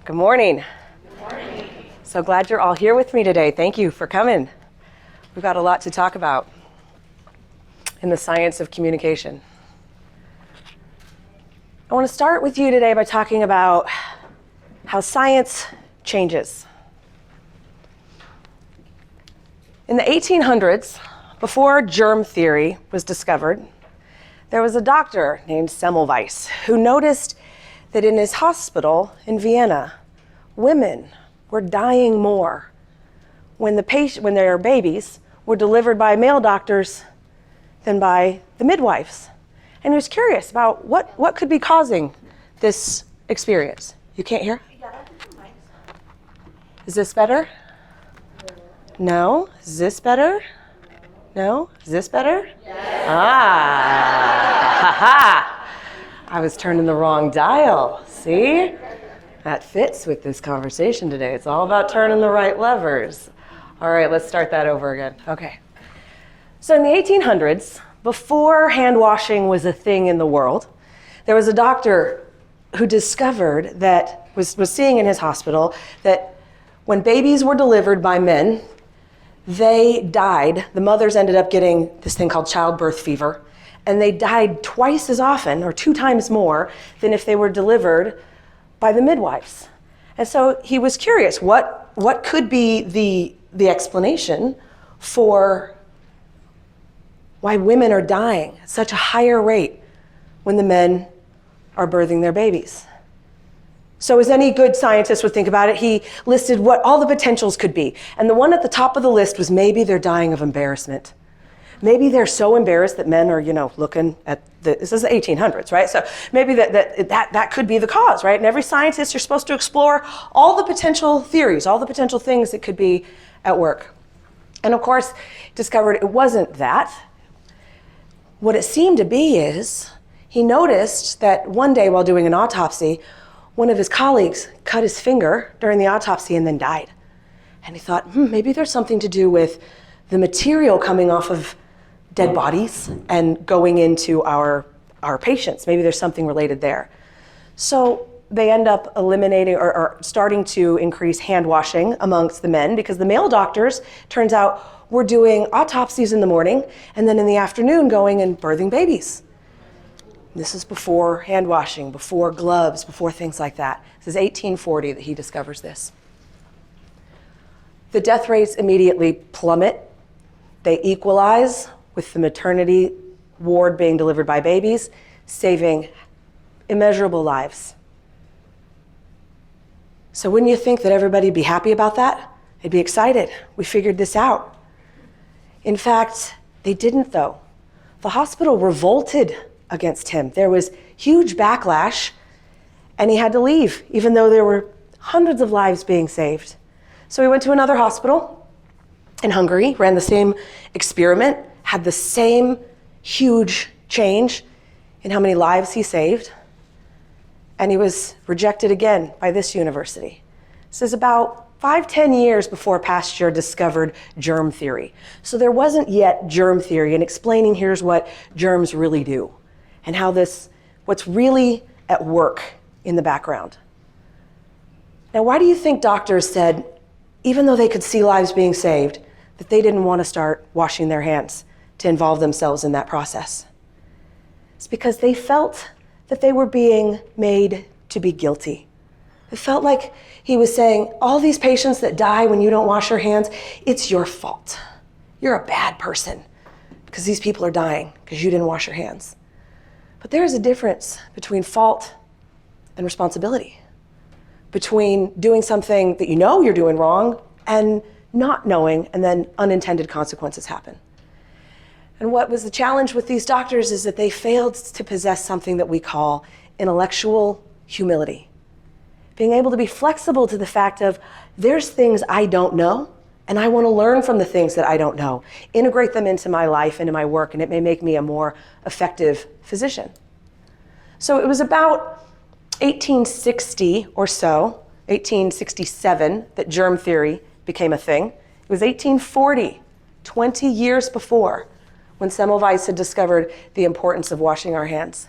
Good morning. Good morning. So glad you're all here with me today. Thank you for coming. We've got a lot to talk about in the science of communication. I want to start with you today by talking about how science changes. In the 1800s, before germ theory was discovered, there was a doctor named Semmelweis who noticed that in his hospital in Vienna, women were dying more when their babies were delivered by male doctors than by the midwives. And he was curious about what could be causing this experience. You can't hear? Is this better? No? Is this better? No? Is this better? Yes. Ha-ha! I was turning the wrong dial. See? That fits with this conversation today. It's all about turning the right levers. All right, let's start that over again. Okay. So in the 1800s, before hand washing was a thing in the world, there was a doctor who discovered that, was seeing in his hospital, that when babies were delivered by men, they died. The mothers ended up getting this thing called childbirth fever, and they died twice as often, or 2 times more, than if they were delivered by the midwives. And so he was curious, what could be the explanation for why women are dying at such a higher rate when the men are birthing their babies? So as any good scientist would think about it, he listed what all the potentials could be. And the one at the top of the list was maybe they're dying of embarrassment. Maybe they're so embarrassed that men are, looking at this is the 1800s, right? So maybe that could be the cause, right? And every scientist, you're supposed to explore all the potential theories, all the potential things that could be at work. And of course, discovered it wasn't that. What it seemed to be is he noticed that one day while doing an autopsy, one of his colleagues cut his finger during the autopsy and then died. And he thought, maybe there's something to do with the material coming off of dead bodies and going into our patients. Maybe there's something related there. So they end up eliminating or starting to increase hand washing amongst the men, because the male doctors, turns out, were doing autopsies in the morning and then in the afternoon going and birthing babies. This is before hand washing, before gloves, before things like that. This is 1840 that he discovers this. The death rates immediately plummet. They equalize with the maternity ward being delivered by babies, saving immeasurable lives. So wouldn't you think that everybody would be happy about that? They'd be excited. We figured this out. In fact, they didn't, though. The hospital revolted against him. There was huge backlash, and he had to leave, even though there were hundreds of lives being saved. So he went to another hospital in Hungary, ran the same experiment, had the same huge change in how many lives he saved, and he was rejected again by this university. This is about 5-10 years before Pasteur discovered germ theory. So there wasn't yet germ theory and explaining here's what germs really do and how what's really at work in the background. Now, why do you think doctors said, even though they could see lives being saved, that they didn't want to start washing their hands to involve themselves in that process? It's because they felt that they were being made to be guilty. It felt like he was saying, all these patients that die when you don't wash your hands, it's your fault. You're a bad person because these people are dying because you didn't wash your hands. But there is a difference between fault and responsibility, between doing something that you know you're doing wrong and not knowing, and then unintended consequences happen. And what was the challenge with these doctors is that they failed to possess something that we call intellectual humility. Being able to be flexible to the fact of, there's things I don't know, and I want to learn from the things that I don't know, integrate them into my life, into my work, and it may make me a more effective physician. So it was about 1860 or so, 1867, that germ theory became a thing. It was 1840, 20 years before, when Semmelweis had discovered the importance of washing our hands.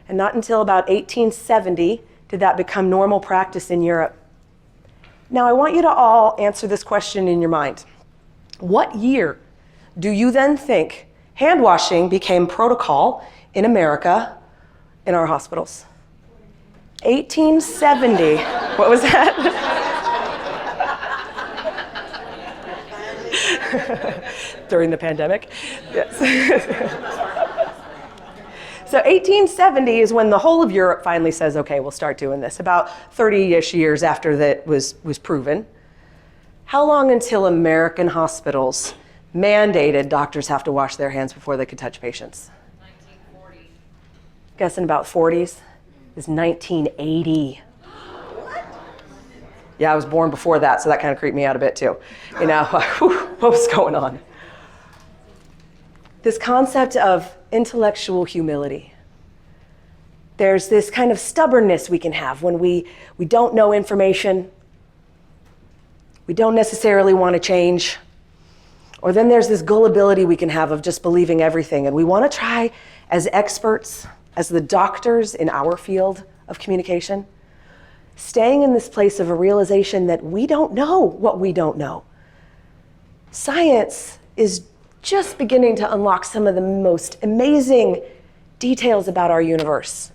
And not until about 1870 did that become normal practice in Europe. Now, I want you to all answer this question in your mind. What year do you then think hand washing became protocol in America in our hospitals? 1870. What was that? During the pandemic? Yes. So 1870 is when the whole of Europe finally says, okay, we'll start doing this, about 30-ish years after that was proven. How long until American hospitals mandated doctors have to wash their hands before they could touch patients? 1940. Guessing about 40s is 1980. What? Yeah, I was born before that, so that kind of creeped me out a bit too. You know, what was going on? This concept of intellectual humility. There's this kind of stubbornness we can have when we don't know information, we don't necessarily want to change, or then there's this gullibility we can have of just believing everything, and we want to try as experts, as the doctors in our field of communication, staying in this place of a realization that we don't know what we don't know. Science is just beginning to unlock some of the most amazing details about our universe.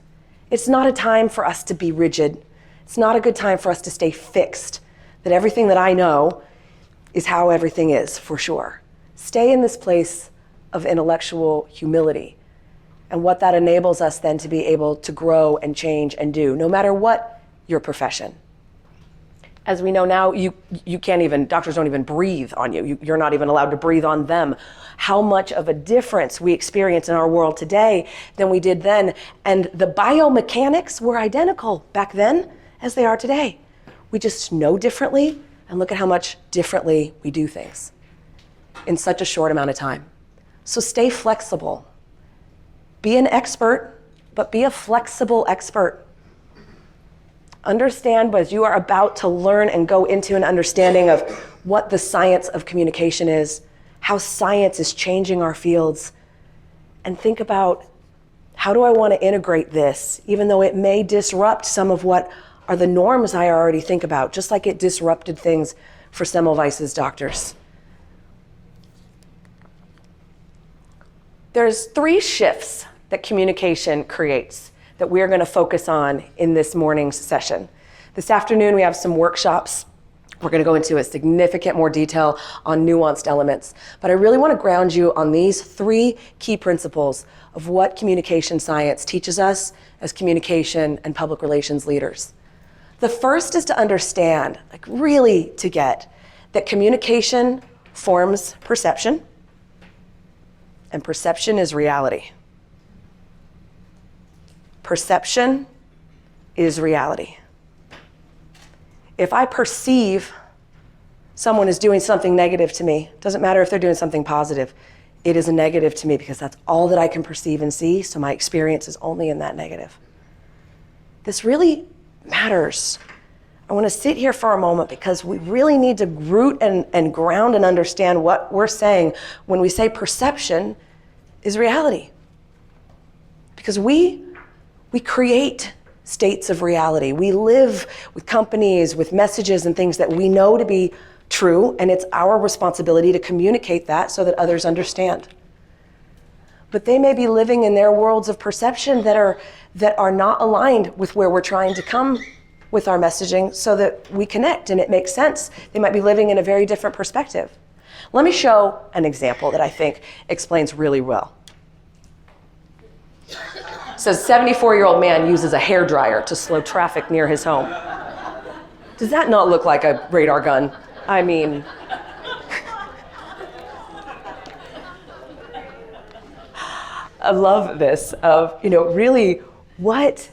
It's not a time for us to be rigid. It's not a good time for us to stay fixed, that everything that I know is how everything is, for sure. Stay in this place of intellectual humility, and what that enables us then to be able to grow and change and do, no matter what your profession. As we know now, you can't even, doctors don't even breathe on you. You're not even allowed to breathe on them. How much of a difference we experience in our world today than we did then. And the biomechanics were identical back then as they are today. We just know differently, and look at how much differently we do things in such a short amount of time. So stay flexible. Be an expert, but be a flexible expert. Understand, as you are about to learn and go into an understanding of what the science of communication is, how science is changing our fields, and think about, how do I want to integrate this, even though it may disrupt some of what are the norms I already think about, just like it disrupted things for Semmelweis's doctors. There's 3 shifts that communication creates that we're going to focus on in this morning's session. This afternoon, we have some workshops. We're going to go into a significant more detail on nuanced elements. But I really want to ground you on these 3 key principles of what communication science teaches us as communication and public relations leaders. The first is to understand, like really to get, that communication forms perception, and perception is reality. Perception is reality. If I perceive someone is doing something negative to me, doesn't matter if they're doing something positive, it is a negative to me because that's all that I can perceive and see, so my experience is only in that negative. This really matters. I want to sit here for a moment because we really need to root and ground and understand what we're saying when we say perception is reality. Because we create states of reality. We live with companies, with messages and things that we know to be true, and it's our responsibility to communicate that so that others understand. But they may be living in their worlds of perception that are not aligned with where we're trying to come with our messaging so that we connect and it makes sense. They might be living in a very different perspective. Let me show an example that I think explains really well. It says 74-year-old man uses a hairdryer to slow traffic near his home. Does that not look like a radar gun? I mean, I love this of, really what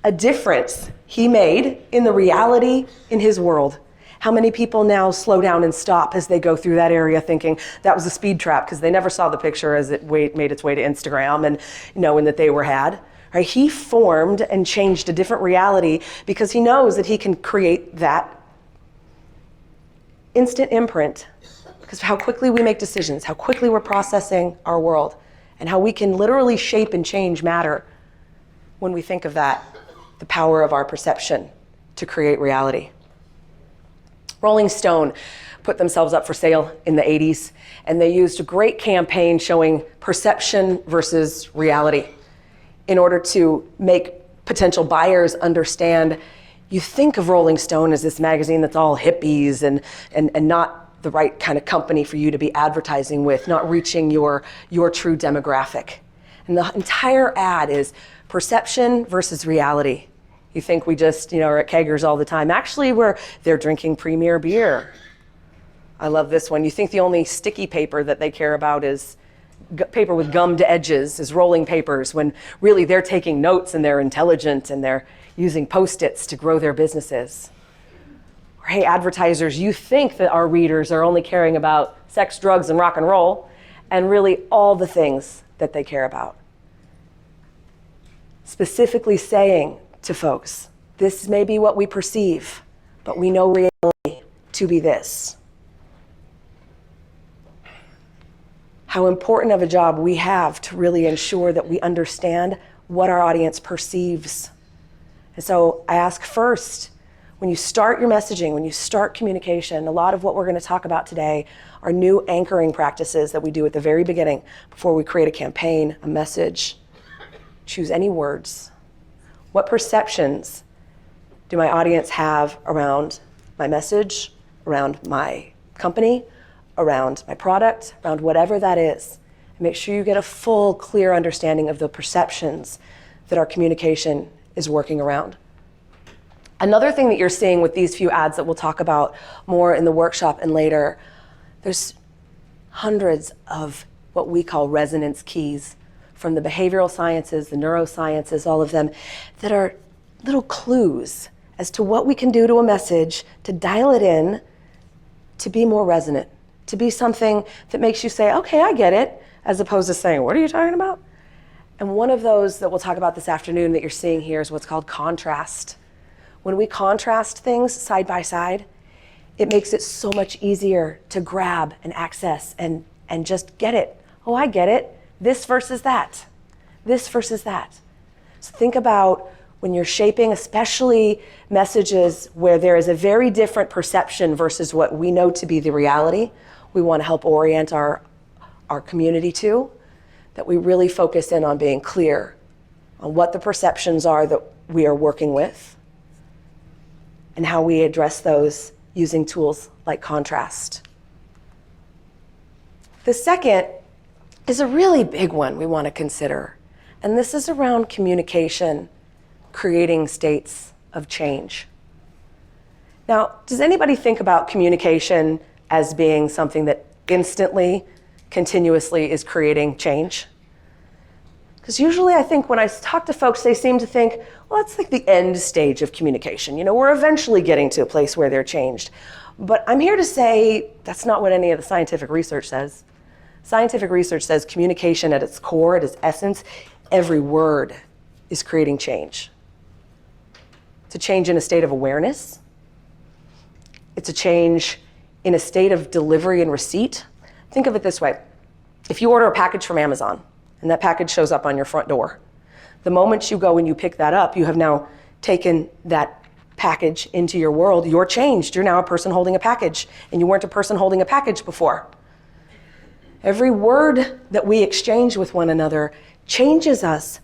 a difference he made in the reality in his world. How many people now slow down and stop as they go through that area thinking that was a speed trap because they never saw the picture as it made its way to Instagram and knowing that they were had. Right? He formed and changed a different reality because he knows that he can create that instant imprint because of how quickly we make decisions, how quickly we're processing our world, and how we can literally shape and change matter when we think of that, the power of our perception to create reality. Rolling Stone put themselves up for sale in the 80s, and they used a great campaign showing perception versus reality in order to make potential buyers understand. You think of Rolling Stone as this magazine that's all hippies and not the right kind of company for you to be advertising with, not reaching your true demographic. And the entire ad is perception versus reality. You think we just, are at Keggers all the time. Actually, they're drinking premier beer. I love this one. You think the only sticky paper that they care about is paper with gummed edges, is rolling papers, when really they're taking notes and they're intelligent and they're using Post-its to grow their businesses. Or, hey, advertisers, you think that our readers are only caring about sex, drugs, and rock and roll, and really all the things that they care about. Specifically saying to folks, this may be what we perceive, but we know reality to be this. How important of a job we have to really ensure that we understand what our audience perceives. And so I ask first, when you start your messaging, when you start communication, a lot of what we're going to talk about today are new anchoring practices that we do at the very beginning before we create a campaign, a message. Choose any words. What perceptions do my audience have around my message, around my company, around my product, around whatever that is? And make sure you get a full, clear understanding of the perceptions that our communication is working around. Another thing that you're seeing with these few ads that we'll talk about more in the workshop and later, there's hundreds of what we call resonance keys from the behavioral sciences, the neurosciences, all of them, that are little clues as to what we can do to a message to dial it in to be more resonant, to be something that makes you say, okay, I get it, as opposed to saying, what are you talking about? And one of those that we'll talk about this afternoon that you're seeing here is what's called contrast. When we contrast things side by side, it makes it so much easier to grab and access and just get it. Oh, I get it. This versus that. This versus that. So think about when you're shaping, especially messages where there is a very different perception versus what we know to be the reality, we want to help orient our community to, that we really focus in on being clear on what the perceptions are that we are working with and how we address those using tools like contrast. The second is a really big one we want to consider, and this is around communication, creating states of change. Now, does anybody think about communication as being something that instantly, continuously is creating change? Because usually I think when I talk to folks, they seem to think, well, that's like the end stage of communication. We're eventually getting to a place where they're changed. But I'm here to say that's not what any of the scientific research says. Scientific research says communication at its core, at its essence, every word is creating change. It's a change in a state of awareness. It's a change in a state of delivery and receipt. Think of it this way. If you order a package from Amazon and that package shows up on your front door, the moment you go and you pick that up, you have now taken that package into your world. You're changed. You're now a person holding a package, and you weren't a person holding a package before. Every word that we exchange with one another changes us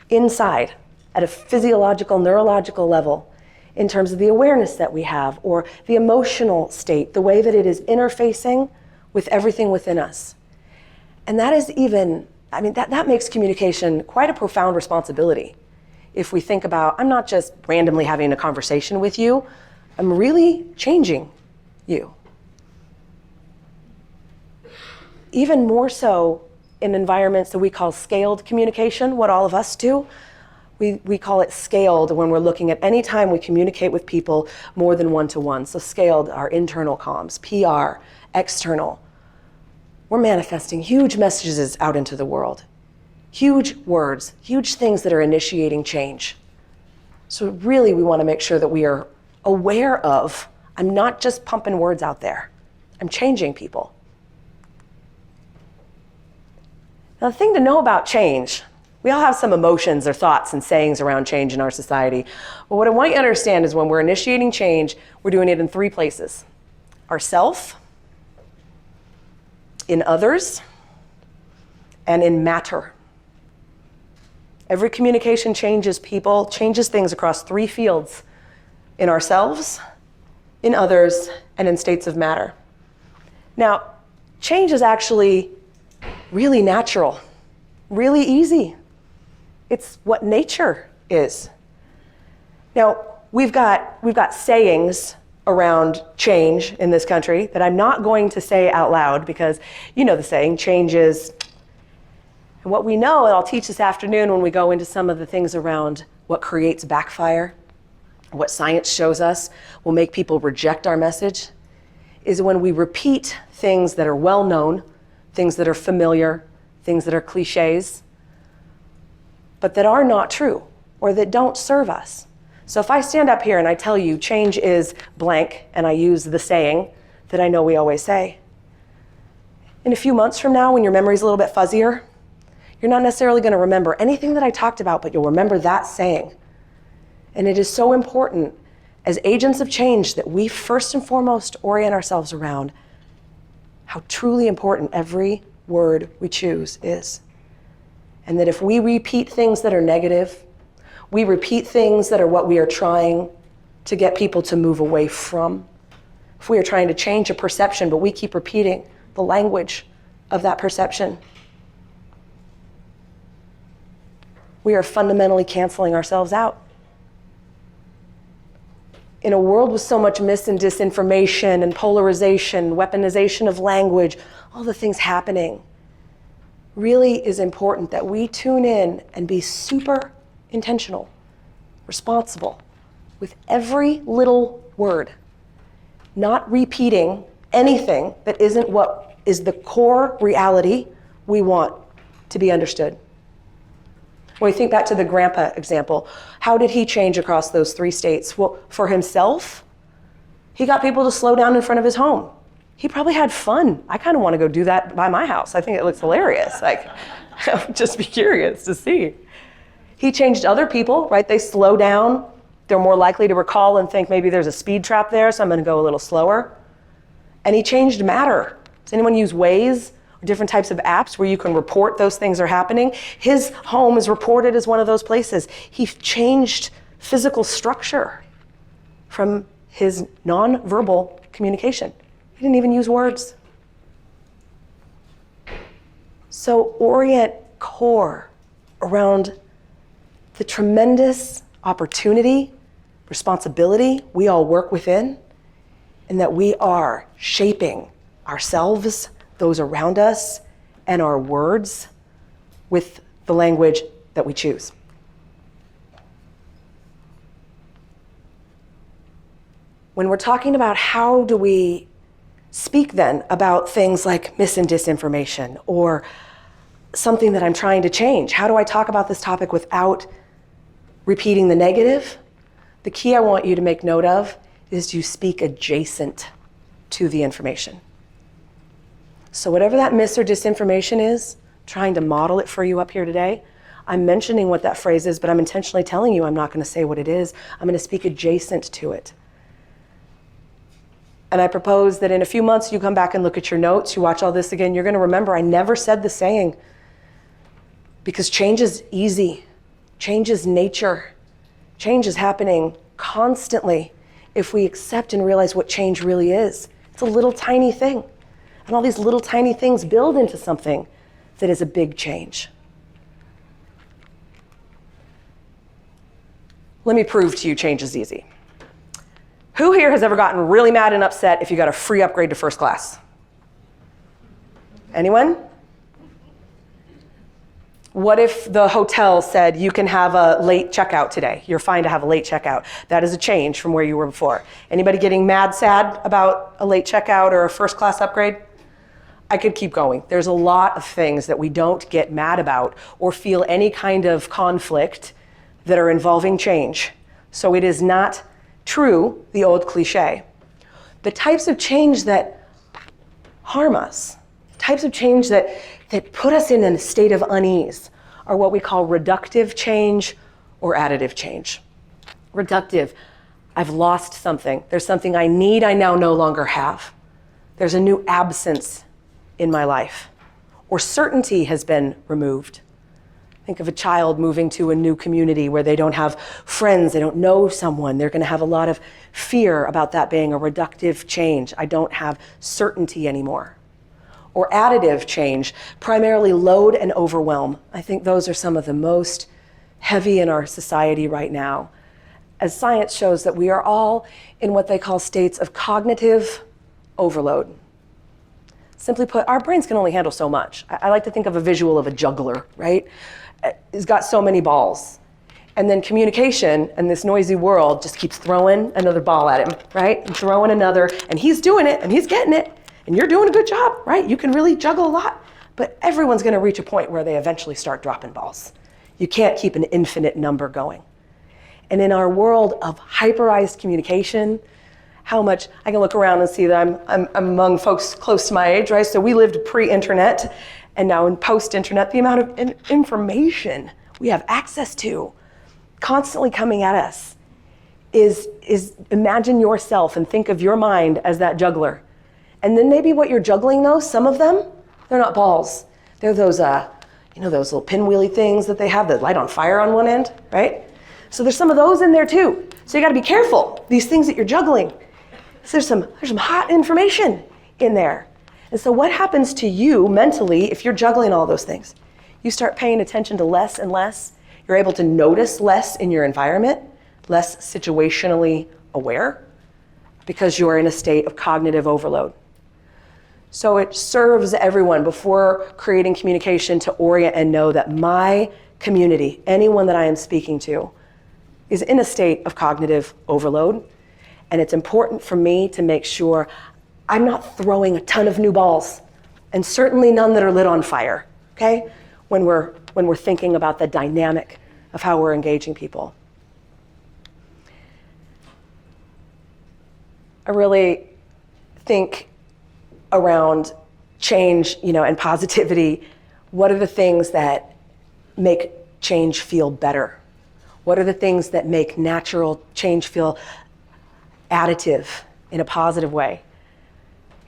inside at a physiological, neurological level in terms of the awareness that we have or the emotional state, the way that it is interfacing with everything within us. And that is that makes communication quite a profound responsibility. If we think about, I'm not just randomly having a conversation with you, I'm really changing you. Even more so in environments that we call scaled communication, what all of us do, we call it scaled when we're looking at any time we communicate with people more than one-to-one. So scaled are internal comms, PR, external. We're manifesting huge messages out into the world. Huge words, huge things that are initiating change. So really we want to make sure that we are aware of, I'm not just pumping words out there, I'm changing people. Now the thing to know about change We all have some emotions or thoughts and sayings around change in our society. But what I want you to understand is when we're initiating change, we're doing it in 3 places. Ourself, in others, and in matter. Every communication changes people, changes things across 3 fields: in ourselves, in others, and in states of matter. Now, change is actually really natural, really easy. It's what nature is. Now, we've got sayings around change in this country that I'm not going to say out loud because you know the saying, change is. And what we know, and I'll teach this afternoon when we go into some of the things around what creates backfire, what science shows us will make people reject our message, is when we repeat things that are well known, things that are familiar, things that are cliches, but that are not true or that don't serve us. So if I stand up here and I tell you change is blank, and I use the saying that I know we always say, in a few months from now when your memory's a little bit fuzzier, you're not necessarily going to remember anything that I talked about, but you'll remember that saying. And it is so important as agents of change that we first and foremost orient ourselves around how truly important every word we choose is. And that if we repeat things that are negative, we repeat things that are what we are trying to get people to move away from. If we are trying to change a perception, but we keep repeating the language of that perception, we are fundamentally canceling ourselves out. In a world with so much mis and disinformation and polarization, weaponization of language, all the things happening, really is important that we tune in and be super intentional, responsible with every little word, not repeating anything that isn't what is the core reality we want to be understood. When we think back to the grandpa example, how did he change across those 3 states? Well, for himself, he got people to slow down in front of his home. He probably had fun. I kind of want to go do that by my house. I think it looks hilarious. Like, I would just be curious to see. He changed other people, right? They slow down. They're more likely to recall and think maybe there's a speed trap there, so I'm going to go a little slower. And he changed matter. Does anyone use Waze or different types of apps where you can report those things are happening? His home is reported as one of those places. He changed physical structure from his nonverbal communication. He didn't even use words. So orient core around the tremendous opportunity, responsibility we all work within, and that we are shaping ourselves, those around us, and our words with the language that we choose. When we're talking about how do we speak then about things like mis and disinformation or something that I'm trying to change, how do I talk about this topic without repeating the negative? The key I want you to make note of is you speak adjacent to the information. So whatever that mis or disinformation is, trying to model it for you up here today, I'm mentioning what that phrase is, but I'm intentionally telling you I'm not going to say what it is. I'm going to speak adjacent to it. And I propose that in a few months you come back and look at your notes, you watch all this again, you're going to remember I never said the saying, because change is easy. Change is nature. Change is happening constantly if we accept and realize what change really is. It's a little tiny thing. And all these little tiny things build into something that is a big change. Let me prove to you change is easy. Who here has ever gotten really mad and upset if you got a free upgrade to first class? Anyone? What if the hotel said you can have a late checkout today? You're fine to have a late checkout. That is a change from where you were before. Anybody getting mad, sad about a late checkout or a first class upgrade? I could keep going. There's a lot of things that we don't get mad about or feel any kind of conflict that are involving change. So it is not true, the old cliche. The types of change that harm us, types of change that put us in a state of unease are what we call reductive change or additive change. Reductive, I've lost something. There's something I need I now no longer have. There's a new absence in my life. Or certainty has been removed. Think of a child moving to a new community where they don't have friends, they don't know someone. They're going to have a lot of fear about that being a reductive change. I don't have certainty anymore. Or additive change, primarily load and overwhelm. I think those are some of the most heavy in our society right now, as science shows that we are all in what they call states of cognitive overload. Simply put, our brains can only handle so much. I like to think of a visual of a juggler, right? He's got so many balls. And then communication and this noisy world just keeps throwing another ball at him, right? And throwing another, and he's doing it, and he's getting it, and you're doing a good job, right? You can really juggle a lot. But everyone's gonna reach a point where they eventually start dropping balls. You can't keep an infinite number going. And in our world of hyperized communication, how much, I can look around and see that I'm among folks close to my age, right? So we lived pre-internet, and now in post-internet, the amount of information we have access to constantly coming at us is imagine yourself and think of your mind as that juggler. And then maybe what you're juggling though, some of them, they're not balls. They're those, those little pinwheely things that they have that light on fire on one end, right? So there's some of those in there too. So you gotta be careful, these things that you're juggling. So there's some hot information in there. And so what happens to you mentally if you're juggling all those things? You start paying attention to less and less. You're able to notice less in your environment, less situationally aware, because you're in a state of cognitive overload. So it serves everyone before creating communication to orient and know that my community, anyone that I am speaking to, is in a state of cognitive overload. And it's important for me to make sure I'm not throwing a ton of new balls, and certainly none that are lit on fire, okay? When we're thinking about the dynamic of how we're engaging people. I really think around change, and positivity, what are the things that make change feel better? What are the things that make natural change feel additive in a positive way?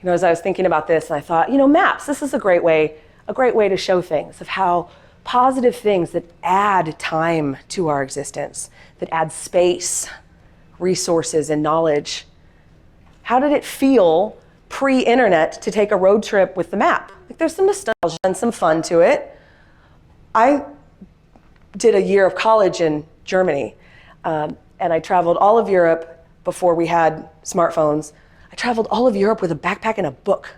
As I was thinking about this, and I thought, maps, this is a great way to show things, of how positive things that add time to our existence, that add space, resources, and knowledge. How did it feel pre-internet to take a road trip with the map? There's some nostalgia and some fun to it. I did a year of college in Germany, and I traveled all of Europe before we had smartphones. I traveled all of Europe with a backpack and a book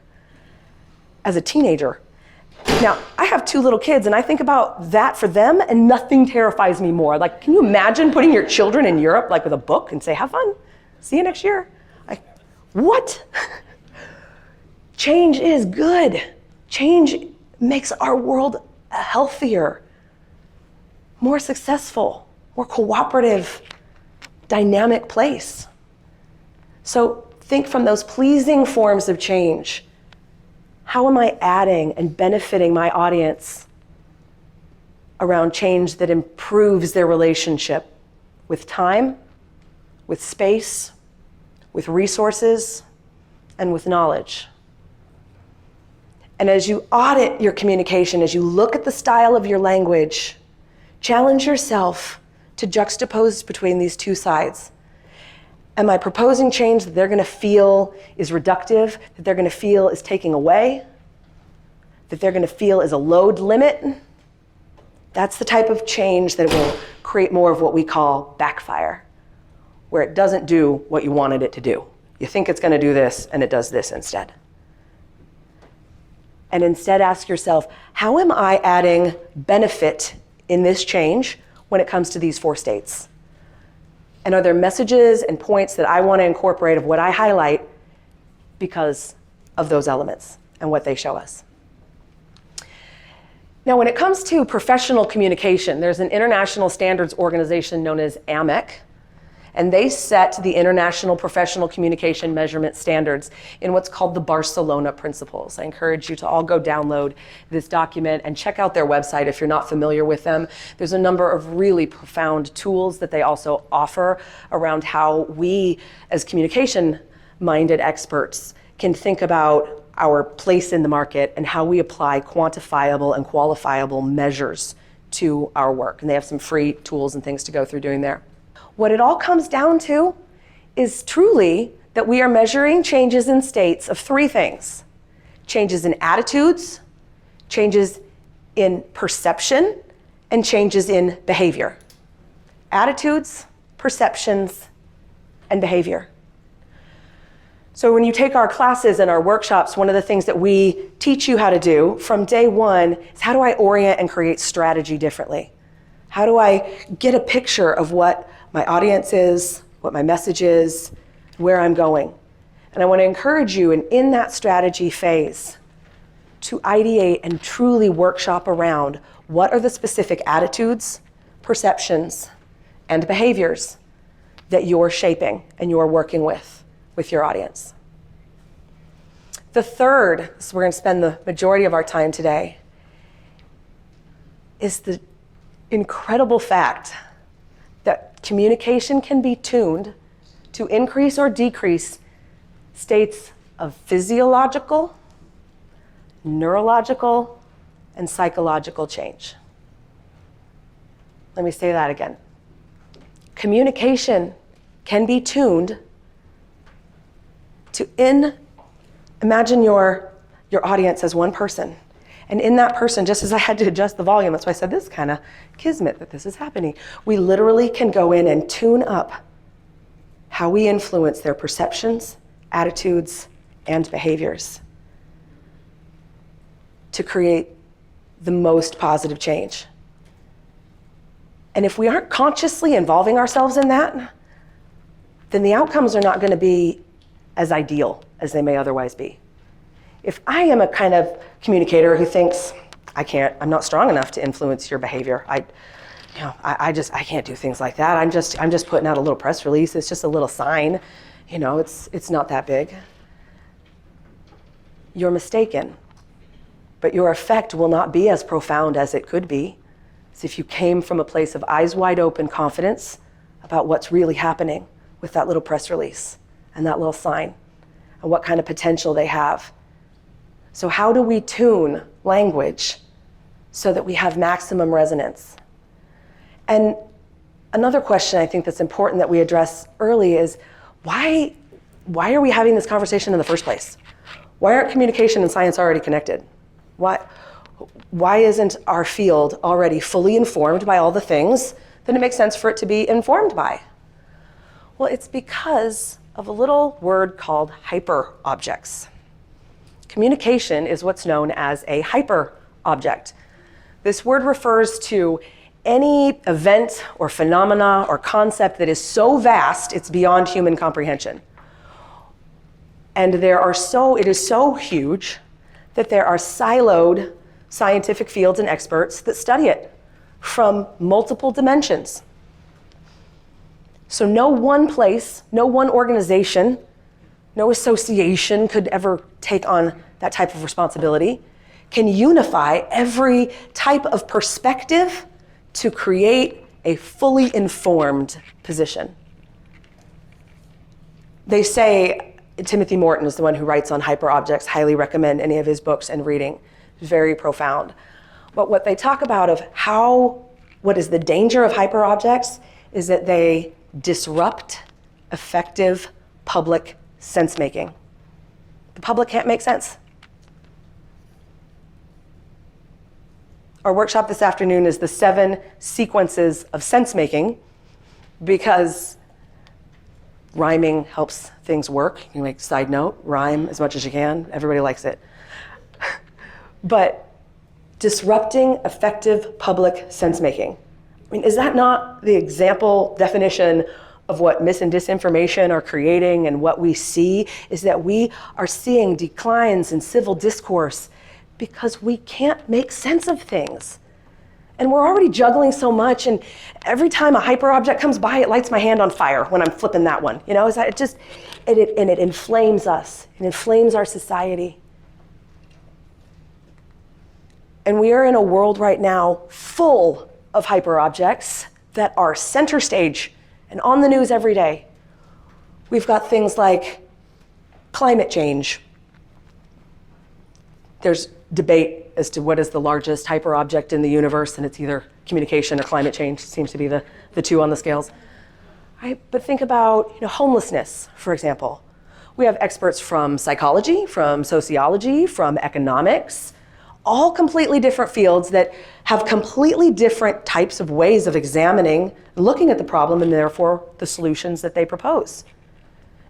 as a teenager. Now, I have 2 little kids, and I think about that for them, and nothing terrifies me more. Can you imagine putting your children in Europe, with a book and say, have fun, see you next year? What? Change is good. Change makes our world a healthier, more successful, more cooperative, dynamic place. So think from those pleasing forms of change. How am I adding and benefiting my audience around change that improves their relationship with time, with space, with resources, and with knowledge? And as you audit your communication, as you look at the style of your language, challenge yourself to juxtapose between these 2 sides. Am I proposing change that they're going to feel is reductive, that they're going to feel is taking away, that they're going to feel is a load limit? That's the type of change that will create more of what we call backfire, where it doesn't do what you wanted it to do. You think it's going to do this, and it does this instead. And instead ask yourself, how am I adding benefit in this change when it comes to these 4 states? And are there messages and points that I want to incorporate of what I highlight because of those elements and what they show us? Now, when it comes to professional communication, there's an international standards organization known as AMEC, And they set the international professional communication measurement standards in what's called the Barcelona Principles. I encourage you to all go download this document and check out their website if you're not familiar with them. There's a number of really profound tools that they also offer around how we, as communication-minded experts, can think about our place in the market and how we apply quantifiable and qualifiable measures to our work. And they have some free tools and things to go through doing there. What it all comes down to is truly that we are measuring changes in states of three things: changes in attitudes, changes in perception, and changes in behavior. Attitudes, perceptions, and behavior. So when you take our classes and our workshops, one of the things that we teach you how to do from day one is, how do I orient and create strategy differently? How do I get a picture of what my audience is, what my message is, where I'm going? And I want to encourage you in that strategy phase to ideate and truly workshop around what are the specific attitudes, perceptions, and behaviors that you're shaping and you're working with your audience. The third, so we're going to spend the majority of our time today, is the incredible fact that communication can be tuned to increase or decrease states of physiological, neurological, and psychological change. Let me say that again. Communication can be tuned to imagine your audience as one person. And in that person, just as I had to adjust the volume, that's why I said this kind of kismet that this is happening. We literally can go in and tune up how we influence their perceptions, attitudes, and behaviors to create the most positive change. And if we aren't consciously involving ourselves in that, then the outcomes are not going to be as ideal as they may otherwise be. If I am a kind of communicator who thinks, I'm not strong enough to influence your behavior. I can't do things like that. I'm just putting out a little press release. It's just a little sign. It's not that big. You're mistaken. But your effect will not be as profound as it could be as if you came from a place of eyes wide open confidence about what's really happening with that little press release and that little sign and what kind of potential they have. So how do we tune language so that we have maximum resonance? And another question I think that's important that we address early is, why are we having this conversation in the first place? Why aren't communication and science already connected? Why isn't our field already fully informed by all the things that it makes sense for it to be informed by? Well, it's because of a little word called hyperobjects. Communication is what's known as a hyperobject. This word refers to any event or phenomena or concept that is so vast it's beyond human comprehension. And it is so huge that there are siloed scientific fields and experts that study it from multiple dimensions. So no one place, no one organization, no association could ever take on that type of responsibility, can unify every type of perspective to create a fully informed position. They say, Timothy Morton is the one who writes on hyperobjects, highly recommend any of his books and reading, very profound. But what they talk about of what is the danger of hyperobjects is that they disrupt effective public sense-making. The public can't make sense. Our workshop this afternoon is the 7 sequences of sense-making, because rhyming helps things work. You can make side note, rhyme as much as you can. Everybody likes it. But disrupting effective public sense-making. Is that not the example definition of what mis and disinformation are creating? And what we see is that we are seeing declines in civil discourse because we can't make sense of things. And we're already juggling so much, and every time a hyperobject comes by, it lights my hand on fire when I'm flipping that one. You know, it inflames us. It inflames our society. And we are in a world right now full of hyperobjects that are center stage and on the news every day. We've got things like climate change. There's debate as to what is the largest hyperobject in the universe, and it's either communication or climate change. Seems to be the two on the scales. Right? But think about homelessness, for example. We have experts from psychology, from sociology, from economics, all completely different fields that have completely different types of ways of examining, looking at the problem, and therefore the solutions that they propose.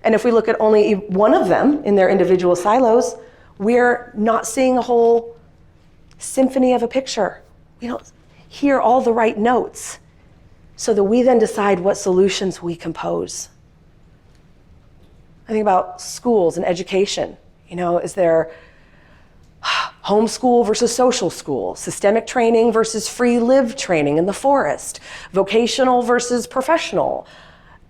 And if we look at only one of them in their individual silos, we're not seeing a whole symphony of a picture. We don't hear all the right notes so that we then decide what solutions we compose. I think about schools and education. Is there homeschool versus social school, systemic training versus free live training in the forest, vocational versus professional,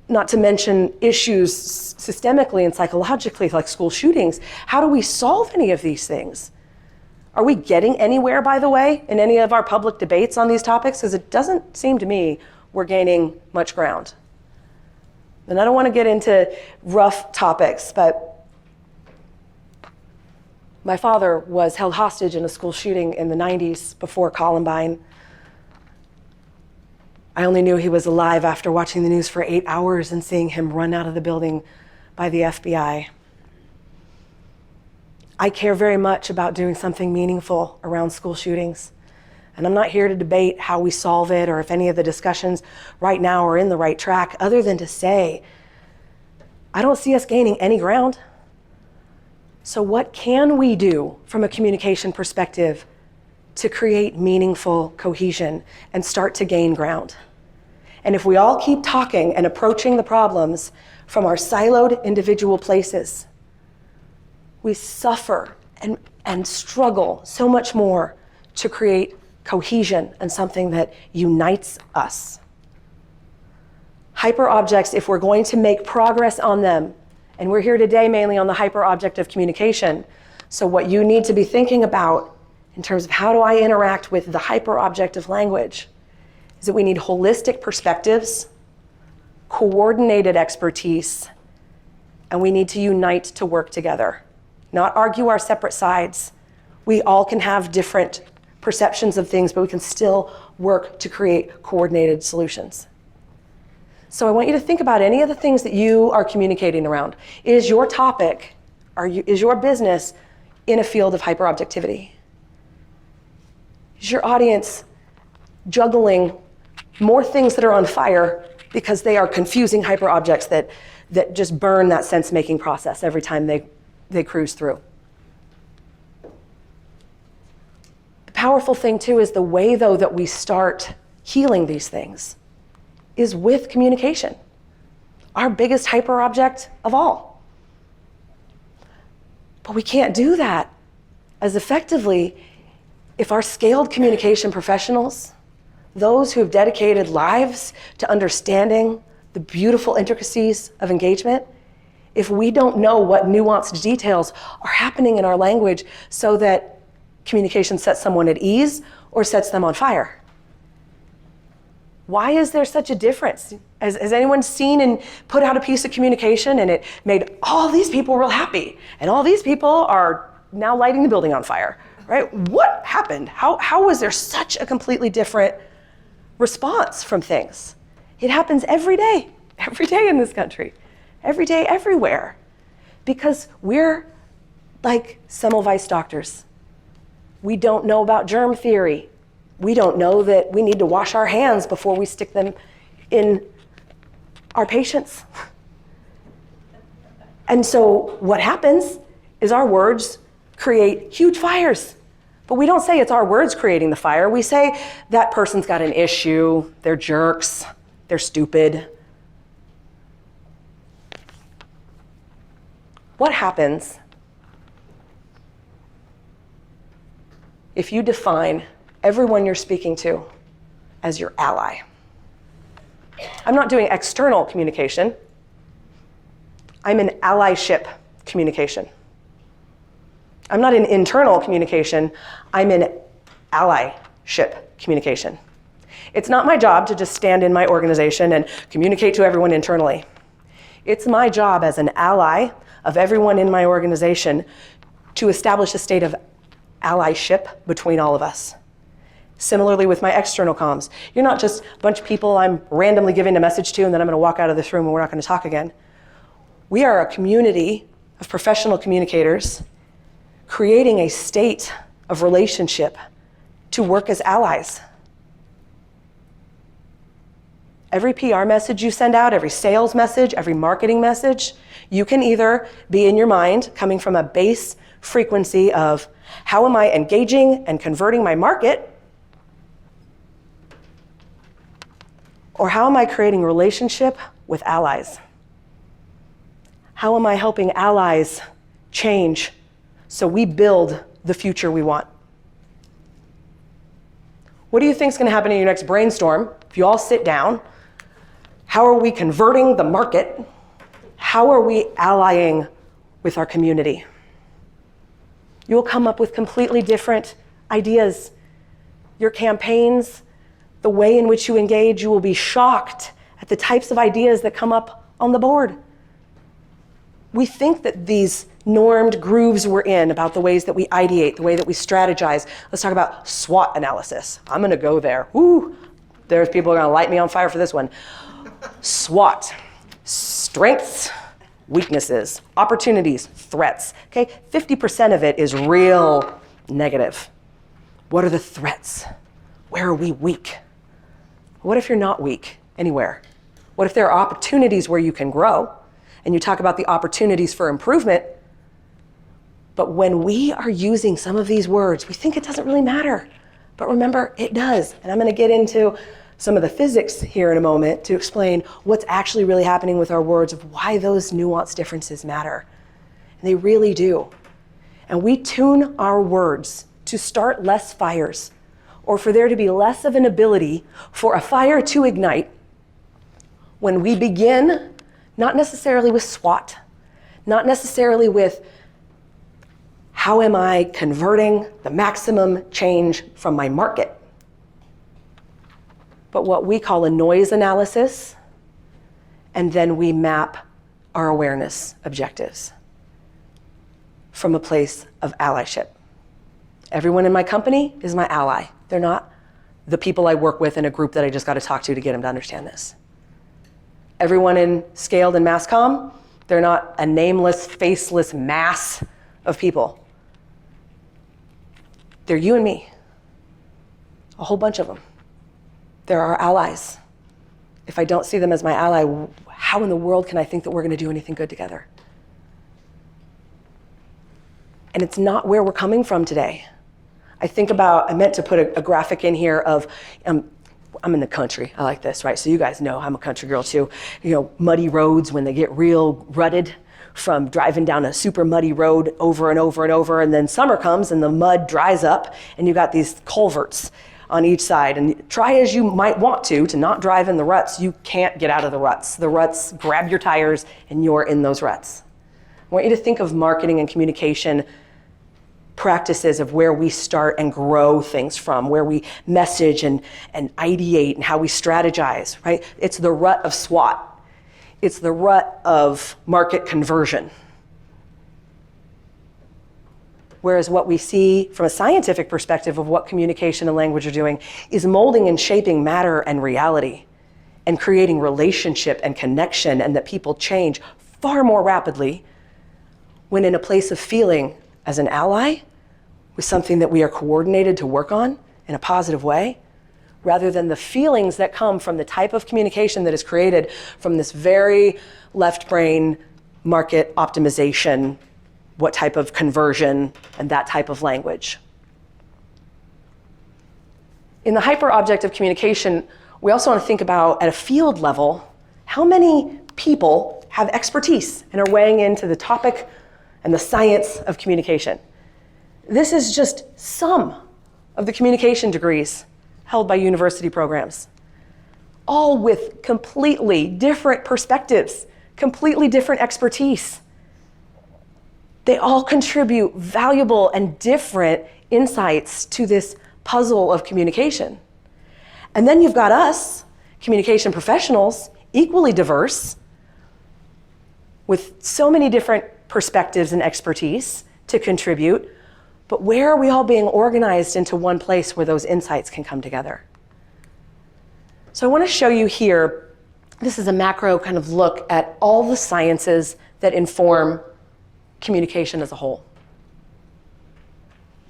not to mention issues systemically and psychologically like school shootings. How do we solve any of these things? Are we getting anywhere, by the way, in any of our public debates on these topics? Because it doesn't seem to me we're gaining much ground. And I don't want to get into rough topics, but my father was held hostage in a school shooting in the 90s before Columbine. I only knew he was alive after watching the news for 8 hours and seeing him run out of the building by the FBI. I care very much about doing something meaningful around school shootings. And I'm not here to debate how we solve it or if any of the discussions right now are in the right track, other than to say, I don't see us gaining any ground. So what can we do from a communication perspective to create meaningful cohesion and start to gain ground? And if we all keep talking and approaching the problems from our siloed individual places, we suffer and struggle so much more to create cohesion and something that unites us. Hyperobjects, if we're going to make progress on them, and we're here today mainly on the hyperobject of communication, so what you need to be thinking about in terms of how do I interact with the hyperobject of language is that we need holistic perspectives, coordinated expertise, and we need to unite to work together. Not argue our separate sides. We all can have different perceptions of things, but we can still work to create coordinated solutions. So I want you to think about any of the things that you are communicating around. Is your topic, is your business in a field of hyperobjectivity? Is your audience juggling more things that are on fire because they are confusing hyperobjects that just burn that sense-making process every time they cruise through? The powerful thing, too, is the way, though, that we start healing these things is with communication, our biggest hyperobject of all. But we can't do that as effectively if our scaled communication professionals, those who have dedicated lives to understanding the beautiful intricacies of engagement, if we don't know what nuanced details are happening in our language so that communication sets someone at ease or sets them on fire. Why is there such a difference? Has anyone seen and put out a piece of communication and it made all these people real happy and all these people are now lighting the building on fire, right? What happened? How was there such a completely different response from things? It happens every day in this country, every day, everywhere, because we're like Semmelweis doctors. We don't know about germ theory. We don't know that we need to wash our hands before we stick them in our patients. And so what happens is our words create huge fires. But we don't say it's our words creating the fire. We say that person's got an issue, they're jerks, they're stupid. What happens if you define everyone you're speaking to as your ally. I'm not doing external communication. I'm in allyship communication. I'm not in internal communication. I'm in allyship communication. It's not my job to just stand in my organization and communicate to everyone internally. It's my job as an ally of everyone in my organization to establish a state of allyship between all of us. Similarly with my external comms. You're not just a bunch of people I'm randomly giving a message to and then I'm going to walk out of this room and we're not going to talk again. We are a community of professional communicators creating a state of relationship to work as allies. Every PR message you send out, every sales message, every marketing message, you can either be in your mind coming from a base frequency of how am I engaging and converting my market, or how am I creating relationship with allies? How am I helping allies change so we build the future we want? What do you think is going to happen in your next brainstorm if you all sit down? How are we converting the market? How are we allying with our community? You will come up with completely different ideas. Your campaigns, the way in which you engage, you will be shocked at the types of ideas that come up on the board. We think that these normed grooves we're in about the ways that we ideate, the way that we strategize. Let's talk about SWOT analysis. I'm going to go there. Woo! There's people who are going to light me on fire for this one. SWOT, strengths, weaknesses, opportunities, threats. Okay, 50% of it is real negative. What are the threats? Where are we weak? What if you're not weak anywhere? What if there are opportunities where you can grow? And you talk about the opportunities for improvement. But when we are using some of these words, we think it doesn't really matter. But remember, it does. And I'm going to get into some of the physics here in a moment to explain what's actually really happening with our words, of why those nuanced differences matter. And they really do. And we tune our words to start less fires, or for there to be less of an ability for a fire to ignite when we begin, not necessarily with SWOT, not necessarily with how am I converting the maximum change from my market, but what we call a noise analysis, and then we map our awareness objectives from a place of allyship. Everyone in my company is my ally. They're not the people I work with in a group that I just got to talk to get them to understand this. Everyone in Scaled and Mass Comm, they're not a nameless, faceless mass of people. They're you and me, a whole bunch of them. They're our allies. If I don't see them as my ally, how in the world can I think that we're going to do anything good together? And it's not where we're coming from today. I meant to put a graphic in here of, I'm in the country, I like this, right? So you guys know I'm a country girl too. You know, muddy roads when they get real rutted from driving down a super muddy road over and over and over, and then summer comes and the mud dries up and you got these culverts on each side. And try as you might want to not drive in the ruts, you can't get out of the ruts. The ruts grab your tires and you're in those ruts. I want you to think of marketing and communication practices of where we start and grow things from, where we message and ideate and how we strategize, right? It's the rut of SWOT. It's the rut of market conversion. Whereas what we see from a scientific perspective of what communication and language are doing is molding and shaping matter and reality and creating relationship and connection, and that people change far more rapidly when in a place of feeling as an ally with something that we are coordinated to work on in a positive way, rather than the feelings that come from the type of communication that is created from this very left brain market optimization, what type of conversion, and that type of language. In the hyperobject of communication, we also want to think about, at a field level, how many people have expertise and are weighing into the topic and the science of communication. This is just some of the communication degrees held by university programs, all with completely different perspectives, completely different expertise. They all contribute valuable and different insights to this puzzle of communication. And then you've got us, communication professionals, equally diverse, with so many different perspectives and expertise to contribute, but where are we all being organized into one place where those insights can come together? So I want to show you here, this is a macro kind of look at all the sciences that inform communication as a whole.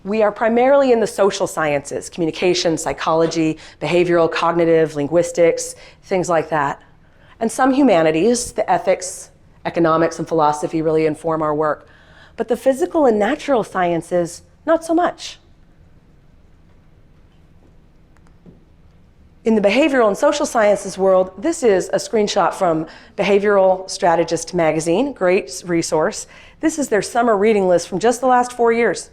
We are primarily in the social sciences, communication, psychology, behavioral, cognitive, linguistics, things like that. And some humanities, the ethics, economics, and philosophy really inform our work. But the physical and natural sciences, not so much. In the behavioral and social sciences world, this is a screenshot from Behavioral Strategist magazine, great resource. This is their summer reading list from just the last 4 years.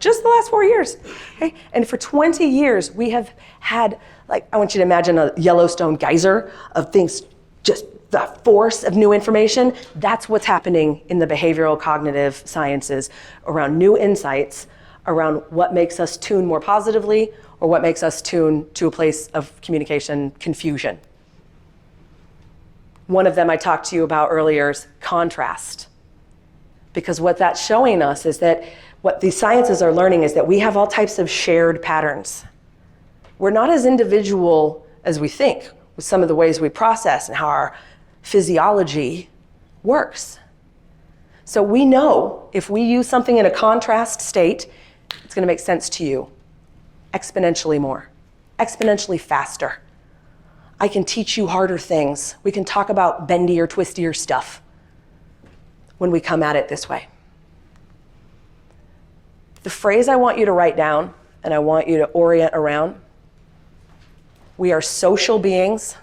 Just the last 4 years. Okay? And for 20 years, we have had, like, I want you to imagine a Yellowstone geyser of things, just the force of new information. That's what's happening in the behavioral cognitive sciences around new insights, around what makes us tune more positively or what makes us tune to a place of communication confusion. One of them I talked to you about earlier is contrast. Because what that's showing us is that what these sciences are learning is that we have all types of shared patterns. We're not as individual as we think with some of the ways we process and how our physiology works. So we know if we use something in a contrast state, it's going to make sense to you exponentially more, exponentially faster. I can teach you harder things. We can talk about bendier, twistier stuff when we come at it this way. The phrase I want you to write down and I want you to orient around: we are social beings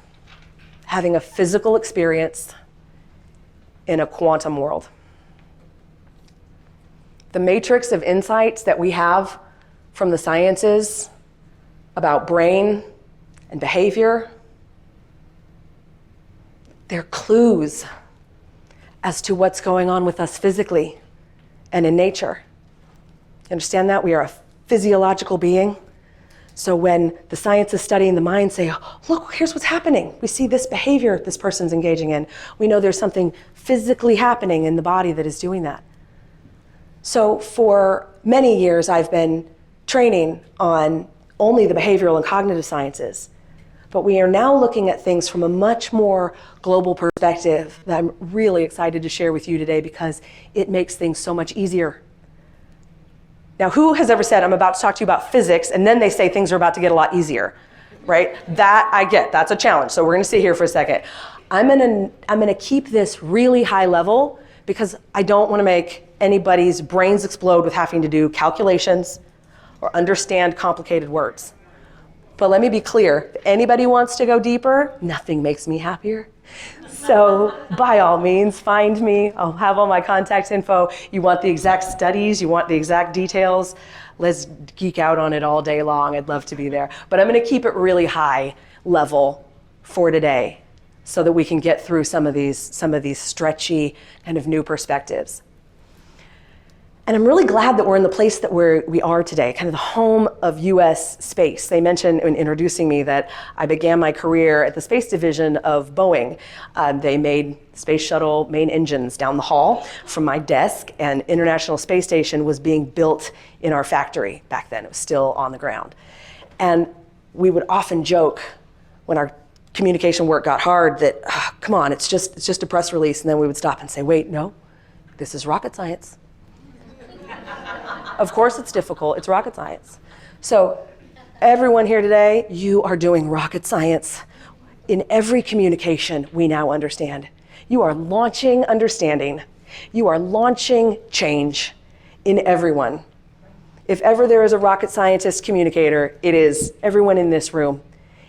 having a physical experience in a quantum world. The matrix of insights that we have from the sciences about brain and behavior, they're clues as to what's going on with us physically and in nature. You understand that? We are a physiological being. So when the science is studying the mind, say, oh, look, here's what's happening. We see this behavior this person's engaging in. We know there's something physically happening in the body that is doing that. So for many years, I've been training on only the behavioral and cognitive sciences. But we are now looking at things from a much more global perspective that I'm really excited to share with you today because it makes things so much easier. Now, who has ever said, I'm about to talk to you about physics, and then they say things are about to get a lot easier, right? That I get, that's a challenge. So we're gonna sit here for a second. I'm gonna keep this really high level because I don't wanna make anybody's brains explode with having to do calculations or understand complicated words. But let me be clear, if anybody wants to go deeper, nothing makes me happier. So by all means, find me. I'll have all my contact info. You want the exact studies, you want the exact details, let's geek out on it all day long. I'd love to be there. But I'm gonna keep it really high level for today so that we can get through some of these stretchy kind of new perspectives. And I'm really glad that we're in the place that we are today, kind of the home of US space. They mentioned in introducing me that I began my career at the space division of Boeing. They made space shuttle main engines down the hall from my desk, and International Space Station was being built in our factory back then. It was still on the ground. And we would often joke when our communication work got hard that, oh, come on, it's just a press release. And then we would stop and say, wait, no, this is rocket science. Of course it's difficult, it's rocket science. So everyone here today, you are doing rocket science. In every communication we now understand. You are launching understanding. You are launching change in everyone. If ever there is a rocket scientist communicator, it is everyone in this room.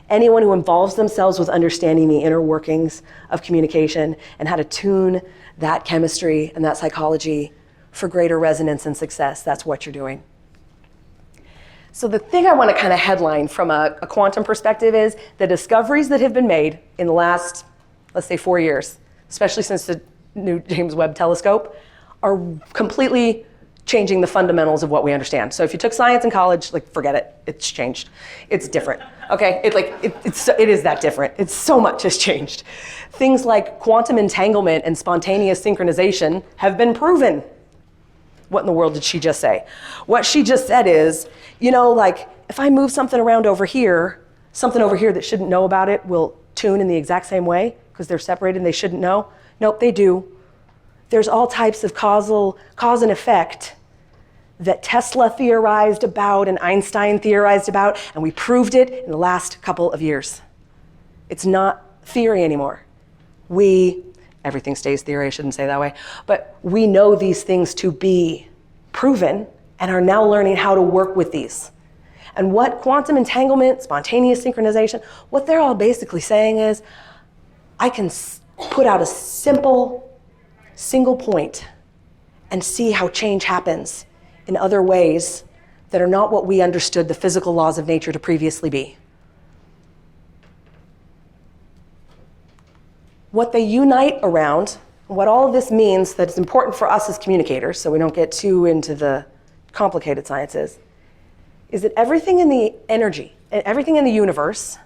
Anyone who involves themselves with understanding the inner workings of communication and how to tune that chemistry and that psychology for greater resonance and success, that's what you're doing. So the thing I want to kind of headline from a quantum perspective is the discoveries that have been made in the last, let's say, 4 years, especially since the new James Webb telescope, are completely changing the fundamentals of what we understand. So if you took science in college, like, forget it. It's changed. It's different. Okay? It is that different. It's so much has changed. Things like quantum entanglement and spontaneous synchronization have been proven. What in the world did she just say? What she just said is, like, if I move something around over here, something over here that shouldn't know about it will tune in the exact same way because they're separated and they shouldn't know. Nope, they do. There's all types of cause and effect that Tesla theorized about and Einstein theorized about, and we proved it in the last couple of years. It's not theory anymore. Everything stays theory, I shouldn't say that way, but we know these things to be proven and are now learning how to work with these. And what quantum entanglement, spontaneous synchronization, what they're all basically saying is, I can put out a single point and see how change happens in other ways that are not what we understood the physical laws of nature to previously be. What they unite around, what all of this means that is important for us as communicators, so we don't get too into the complicated sciences, is that everything in the energy, everything in the universe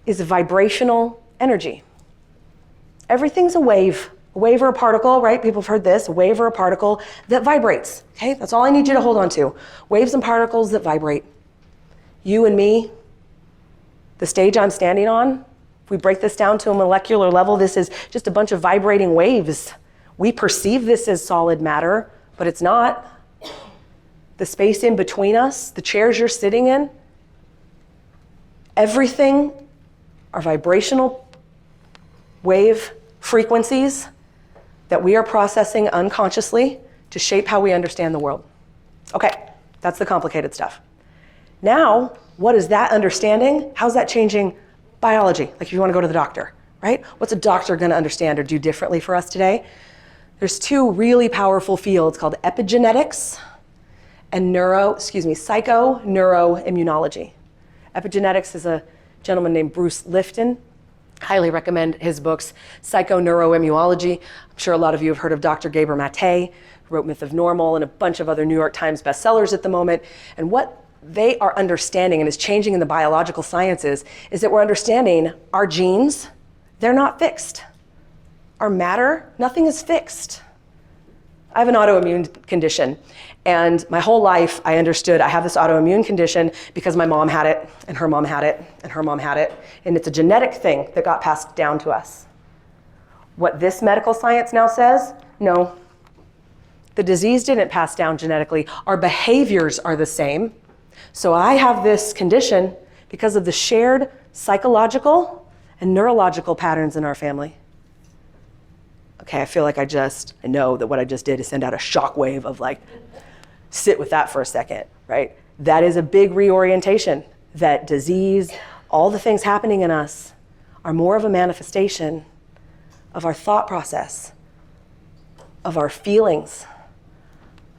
is a vibrational energy. Everything's a wave or a particle, right? People have heard this, a wave or a particle that vibrates, okay? That's all I need you to hold on to. Waves and particles that vibrate. You and me, the stage I'm standing on, if we break this down to a molecular level, this is just a bunch of vibrating waves. We perceive this as solid matter, but it's not. The space in between us, the chairs you're sitting in, everything are vibrational wave frequencies that we are processing unconsciously to shape how we understand the world. Okay, that's the complicated stuff. Now, what is that understanding? How's that changing biology? Like if you want to go to the doctor, right? What's a doctor going to understand or do differently for us today? There's two really powerful fields called epigenetics and psychoneuroimmunology. Epigenetics is a gentleman named Bruce Lifton. Highly recommend his books, Psychoneuroimmunology. I'm sure a lot of you have heard of Dr. Gabor Mate, who wrote Myth of Normal and a bunch of other New York Times bestsellers at the moment. And what they are understanding and is changing in the biological sciences is that we're understanding our genes, they're not fixed. Our matter, nothing is fixed. I have an autoimmune condition, and my whole life I understood I have this autoimmune condition because my mom had it, and her mom had it, and her mom had it, and it's a genetic thing that got passed down to us. What this medical science now says, no, the disease didn't pass down genetically. Our behaviors are the same. So I have this condition because of the shared psychological and neurological patterns in our family. Okay, I feel like I know that what I just did is send out a shockwave of like, sit with that for a second, right? That is a big reorientation, that disease, all the things happening in us are more of a manifestation of our thought process, of our feelings,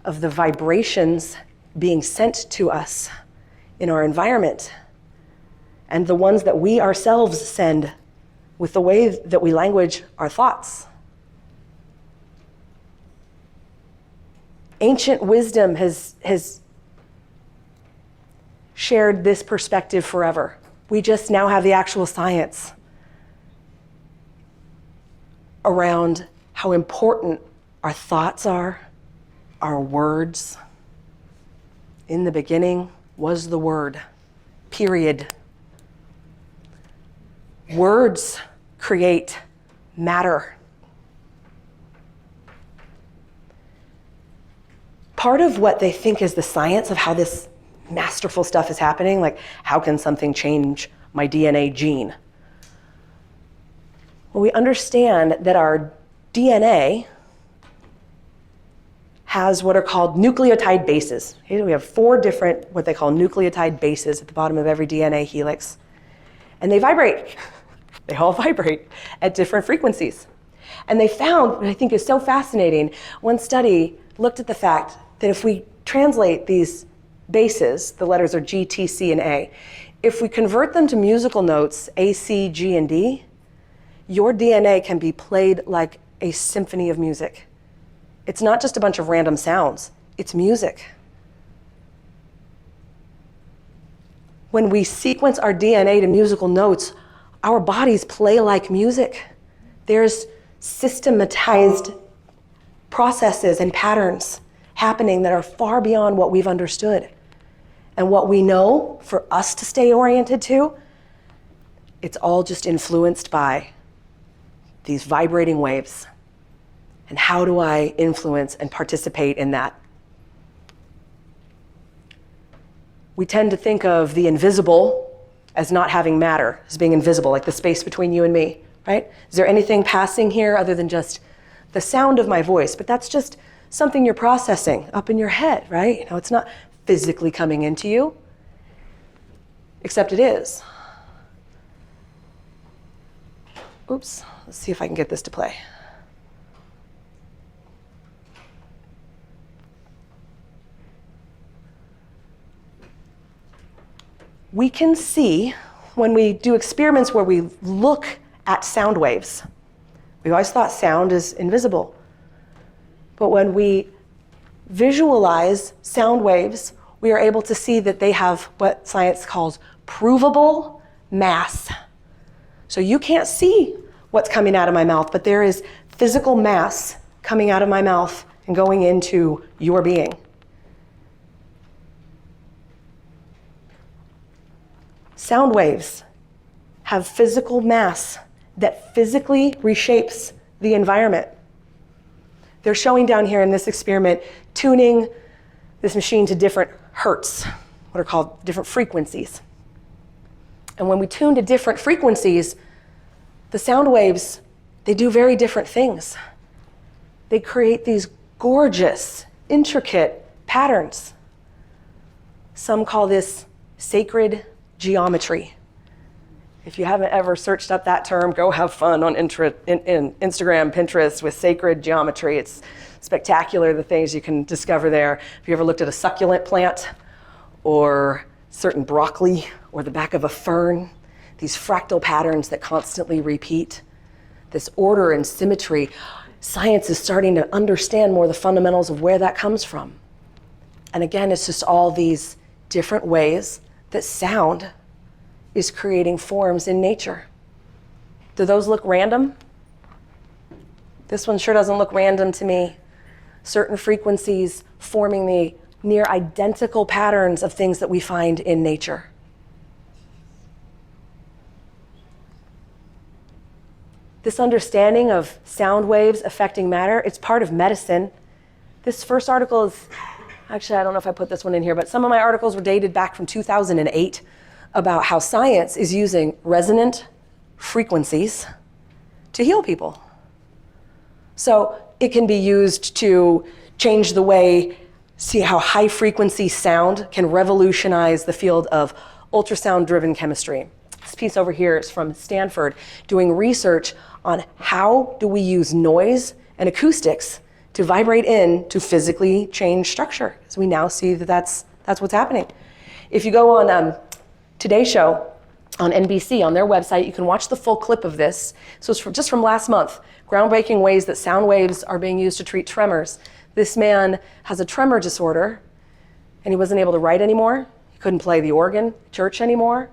of the vibrations being sent to us in our environment, and the ones that we ourselves send with the way that we language our thoughts. Ancient wisdom has shared this perspective forever. We just now have the actual science around how important our thoughts are, our words. In the beginning was the Word, period. Words create matter. Part of what they think is the science of how this masterful stuff is happening, like how can something change my DNA gene? Well, we understand that our DNA has what are called nucleotide bases. Okay, we have 4 different, what they call nucleotide bases at the bottom of every DNA helix. And they vibrate. They all vibrate at different frequencies. And they found, what I think is so fascinating, one study looked at the fact that if we translate these bases, the letters are G, T, C, and A. If we convert them to musical notes, A, C, G, and D, your DNA can be played like a symphony of music. It's not just a bunch of random sounds, it's music. When we sequence our DNA to musical notes, our bodies play like music. There's systematized processes and patterns happening that are far beyond what we've understood. And what we know for us to stay oriented to, it's all just influenced by these vibrating waves. And how do I influence and participate in that? We tend to think of the invisible as not having matter, as being invisible, like the space between you and me, right? Is there anything passing here other than just the sound of my voice? But that's just something you're processing up in your head, right? It's not physically coming into you, except it is. Oops, let's see if I can get this to play. We can see when we do experiments where we look at sound waves. We've always thought sound is invisible. But when we visualize sound waves, we are able to see that they have what science calls provable mass. So you can't see what's coming out of my mouth, but there is physical mass coming out of my mouth and going into your being. Sound waves have physical mass that physically reshapes the environment. They're showing down here in this experiment, tuning this machine to different hertz, what are called different frequencies. And when we tune to different frequencies, the sound waves, they do very different things. They create these gorgeous, intricate patterns. Some call this sacred geometry. If you haven't ever searched up that term, go have fun on Instagram, Pinterest with sacred geometry. It's spectacular, the things you can discover there. If you ever looked at a succulent plant or certain broccoli or the back of a fern, these fractal patterns that constantly repeat, this order and symmetry, science is starting to understand more the fundamentals of where that comes from. And again, it's just all these different ways that sound is creating forms in nature. Do those look random? This one sure doesn't look random to me. Certain frequencies forming the near identical patterns of things that we find in nature. This understanding of sound waves affecting matter, it's part of medicine. This first article is, actually, I don't know if I put this one in here, but some of my articles were dated back from 2008 about how science is using resonant frequencies to heal people. So it can be used to change the way, see how high frequency sound can revolutionize the field of ultrasound-driven chemistry. This piece over here is from Stanford, doing research on how do we use noise and acoustics to vibrate in to physically change structure. So we now see that that's what's happening. If you go on Today's Show on NBC, on their website, you can watch the full clip of this. So it's just from last month, groundbreaking ways that sound waves are being used to treat tremors. This man has a tremor disorder, and he wasn't able to write anymore. He couldn't play the organ at church anymore.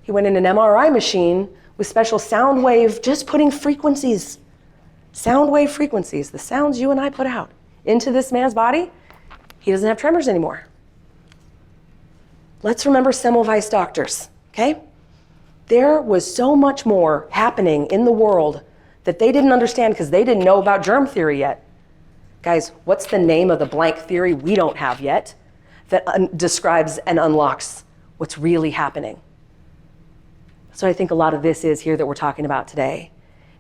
He went in an MRI machine with special sound wave, just putting frequencies, sound wave frequencies, the sounds you and I put out, into this man's body. He doesn't have tremors anymore. Let's remember Semmelweis doctors, okay? There was so much more happening in the world that they didn't understand because they didn't know about germ theory yet. Guys, what's the name of the blank theory we don't have yet that describes and unlocks what's really happening? So I think a lot of this is here that we're talking about today,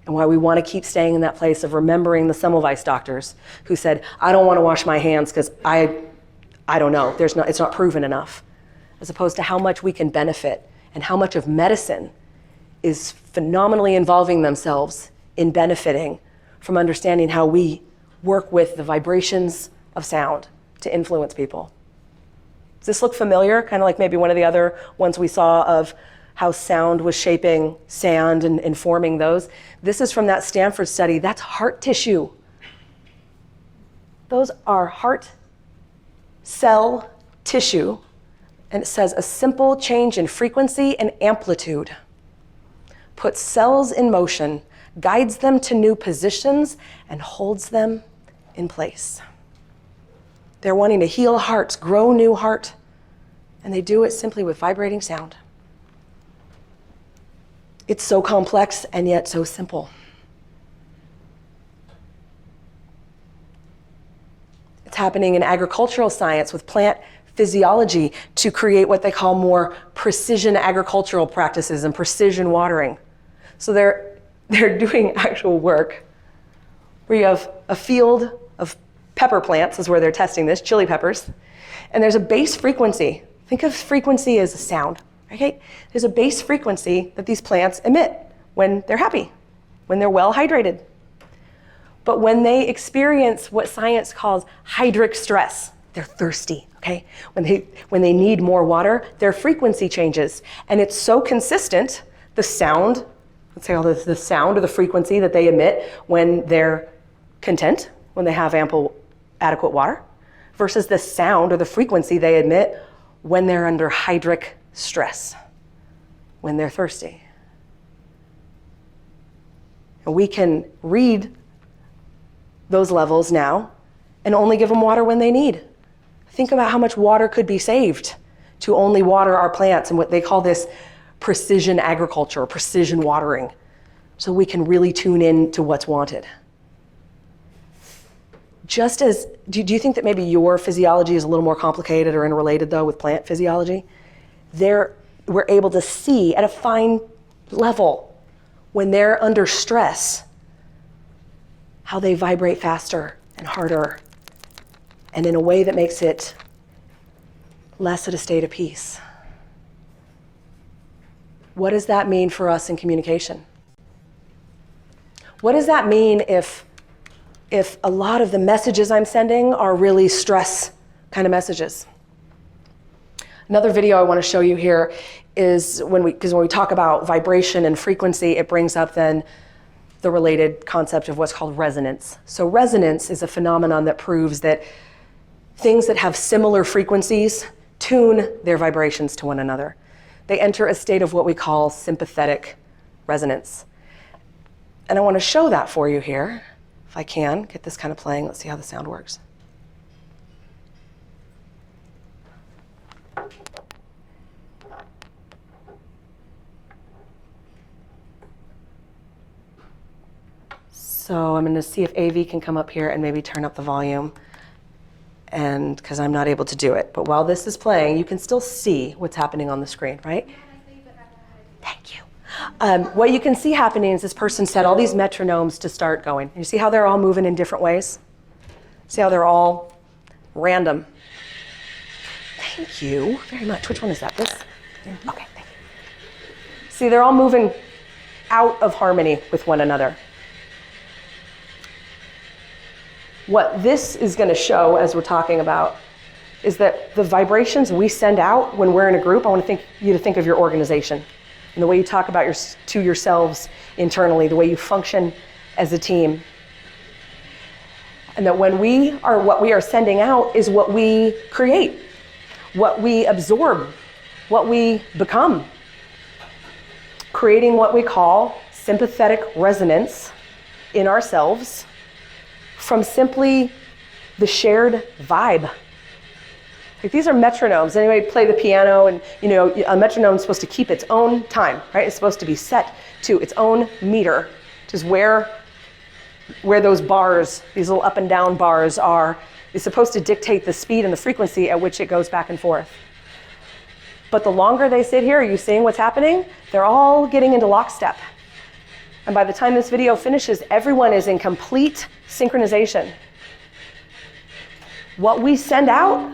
and why we want to keep staying in that place of remembering the Semmelweis doctors who said, I don't want to wash my hands because I don't know, it's not proven enough, as opposed to how much we can benefit and how much of medicine is phenomenally involving themselves in benefiting from understanding how we work with the vibrations of sound to influence people. this look familiar? Kind of like maybe one of the other ones we saw of how sound was shaping sand and forming those. This is from that Stanford study. That's heart tissue. Those are heart cell tissue. And it says a simple change in frequency and amplitude puts cells in motion, guides them to new positions, and holds them in place. They're wanting to heal hearts, grow new heart, and they do it simply with vibrating sound. It's so complex and yet so simple. It's happening in agricultural science with plant physiology to create what they call more precision agricultural practices and precision watering. So they're doing actual work where you have a field of pepper plants, is where they're testing this, chili peppers, and there's a base frequency. Think of frequency as a sound, okay? There's a base frequency that these plants emit when they're happy, when they're well hydrated. But when they experience what science calls hydric stress, they're thirsty, okay? When they need more water, their frequency changes. And it's so consistent, the sound, let's say the sound or the frequency that they emit when they're content, when they have adequate water, versus the sound or the frequency they emit when they're under hydric stress, when they're thirsty. And we can read those levels now and only give them water when they need. Think about how much water could be saved to only water our plants and what they call this precision agriculture, or precision watering, so we can really tune in to what's wanted. Just as, do you think that maybe your physiology is a little more complicated or interrelated though with plant physiology? We're able to see at a fine level when they're under stress, how they vibrate faster and harder and in a way that makes it less at a state of peace. What does that mean for us in communication? What does that mean if a lot of the messages I'm sending are really stress kind of messages? Another video I want to show you here is because when we talk about vibration and frequency, it brings up then the related concept of what's called resonance. So resonance is a phenomenon that proves that things that have similar frequencies tune their vibrations to one another. They enter a state of what we call sympathetic resonance. And I want to show that for you here. If I can, get this kind of playing. Let's see how the sound works. So I'm going to see if AV can come up here and maybe turn up the volume, and because I'm not able to do it. But while this is playing, you can still see what's happening on the screen, right? Thank you. What you can see happening is this person set all these metronomes to start going. You see how they're all moving in different ways? See how they're all random? Thank you very much. Which one is that? This? Okay, thank you. See, they're all moving out of harmony with one another. What this is going to show, as we're talking about, is that the vibrations we send out when we're in a group, I want you to think of your organization and the way you talk about to yourselves internally, the way you function as a team. And that what we are sending out is what we create, what we absorb, what we become. Creating what we call sympathetic resonance in ourselves from simply the shared vibe. Like, these are metronomes. Anybody play the piano, and a metronome is supposed to keep its own time, right? It's supposed to be set to its own meter, which is where those bars, these little up and down bars are, is supposed to dictate the speed and the frequency at which it goes back and forth. But the longer they sit here, are you seeing what's happening? They're all getting into lockstep. And by the time this video finishes, everyone is in complete synchronization. What we send out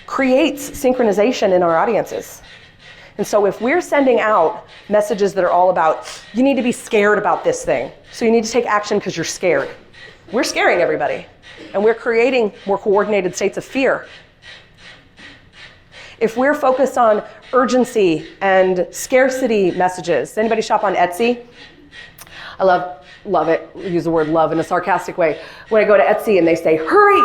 creates synchronization in our audiences. And so if we're sending out messages that are all about, you need to be scared about this thing, so you need to take action because you're scared, we're scaring everybody. And we're creating more coordinated states of fear. if we're focused on urgency and scarcity messages, anybody shop on Etsy? I love it. I use the word love in a sarcastic way. When I go to Etsy and they say, hurry.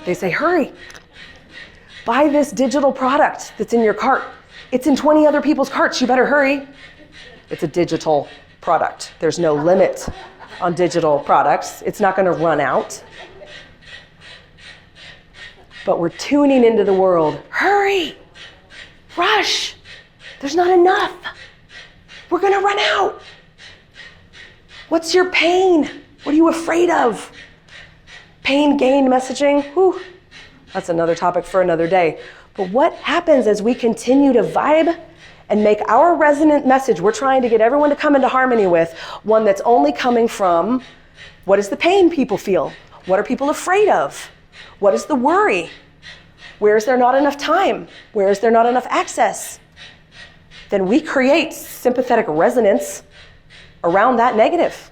They say, hurry. Buy this digital product that's in your cart. It's in 20 other people's carts. You better hurry. It's a digital product. There's no limit on digital products. It's not going to run out. But we're tuning into the world. Hurry. Rush. There's not enough. We're going to run out. What's your pain? What are you afraid of? Pain gain messaging? Whew. That's another topic for another day. But what happens as we continue to vibe and make our resonant message we're trying to get everyone to come into harmony with, one that's only coming from what is the pain people feel? What are people afraid of? What is the worry? Where is there not enough time? Where is there not enough access? Then we create sympathetic resonance around that negative.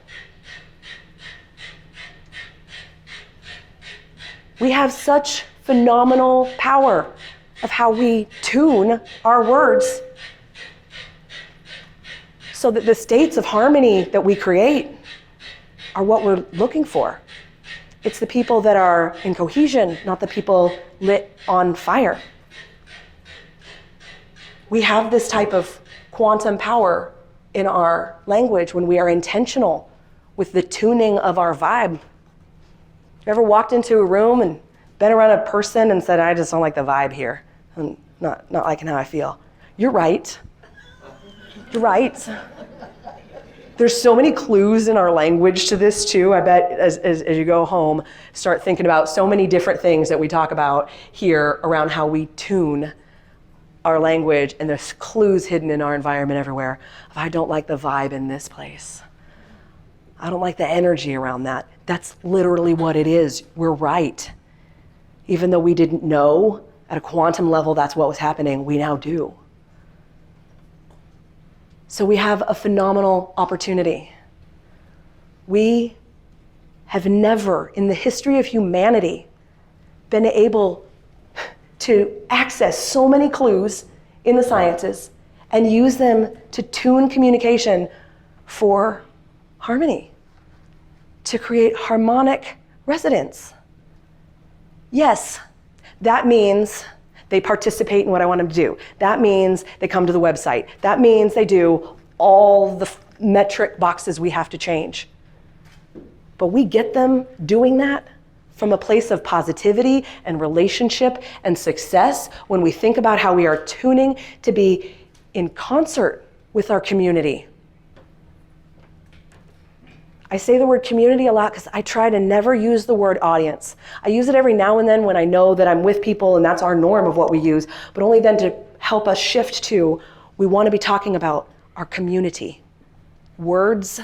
We have such phenomenal power of how we tune our words so that the states of harmony that we create are what we're looking for. It's the people that are in cohesion, not the people lit on fire. We have this type of quantum power in our language when we are intentional with the tuning of our vibe. You ever walked into a room and been around a person and said, I just don't like the vibe here. I'm not liking how I feel. You're right. You're right. There's so many clues in our language to this too. I bet as you go home, start thinking about so many different things that we talk about here around how we tune our language, and there's clues hidden in our environment everywhere. I don't like the vibe in this place. I don't like the energy around that. That's literally what it is. We're right. Even though we didn't know at a quantum level that's what was happening, we now do. So we have a phenomenal opportunity. We have never in the history of humanity been able to access so many clues in the sciences and use them to tune communication for harmony, to create harmonic resonance. Yes, that means they participate in what I want them to do. That means they come to the website. That means they do all the metric boxes we have to change. But we get them doing that from a place of positivity and relationship and success when we think about how we are tuning to be in concert with our community. I say the word community a lot because I try to never use the word audience. I use it every now and then when I know that I'm with people and that's our norm of what we use, but only then to help us shift to, we want to be talking about our community. Words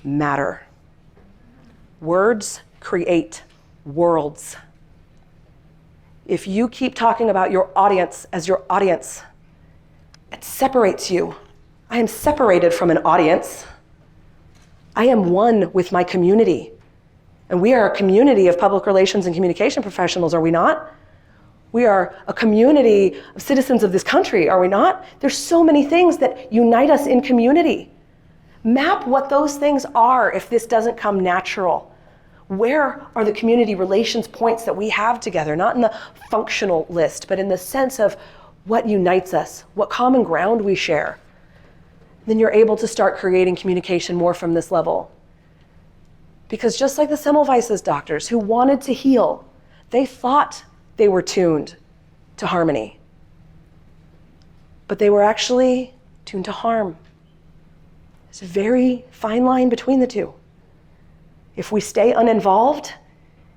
matter. Words create worlds. If you keep talking about your audience as your audience, it separates you. I am separated from an audience. I am one with my community. And we are a community of public relations and communication professionals, are we not? We are a community of citizens of this country, are we not? There's so many things that unite us in community. Map what those things are if this doesn't come natural. Where are the community relations points that we have together? Not in the functional list, but in the sense of what unites us, what common ground we share. Then you're able to start creating communication more from this level. Because just like the Semmelweis's doctors who wanted to heal, they thought they were tuned to harmony. But they were actually tuned to harm. There's a very fine line between the two. If we stay uninvolved,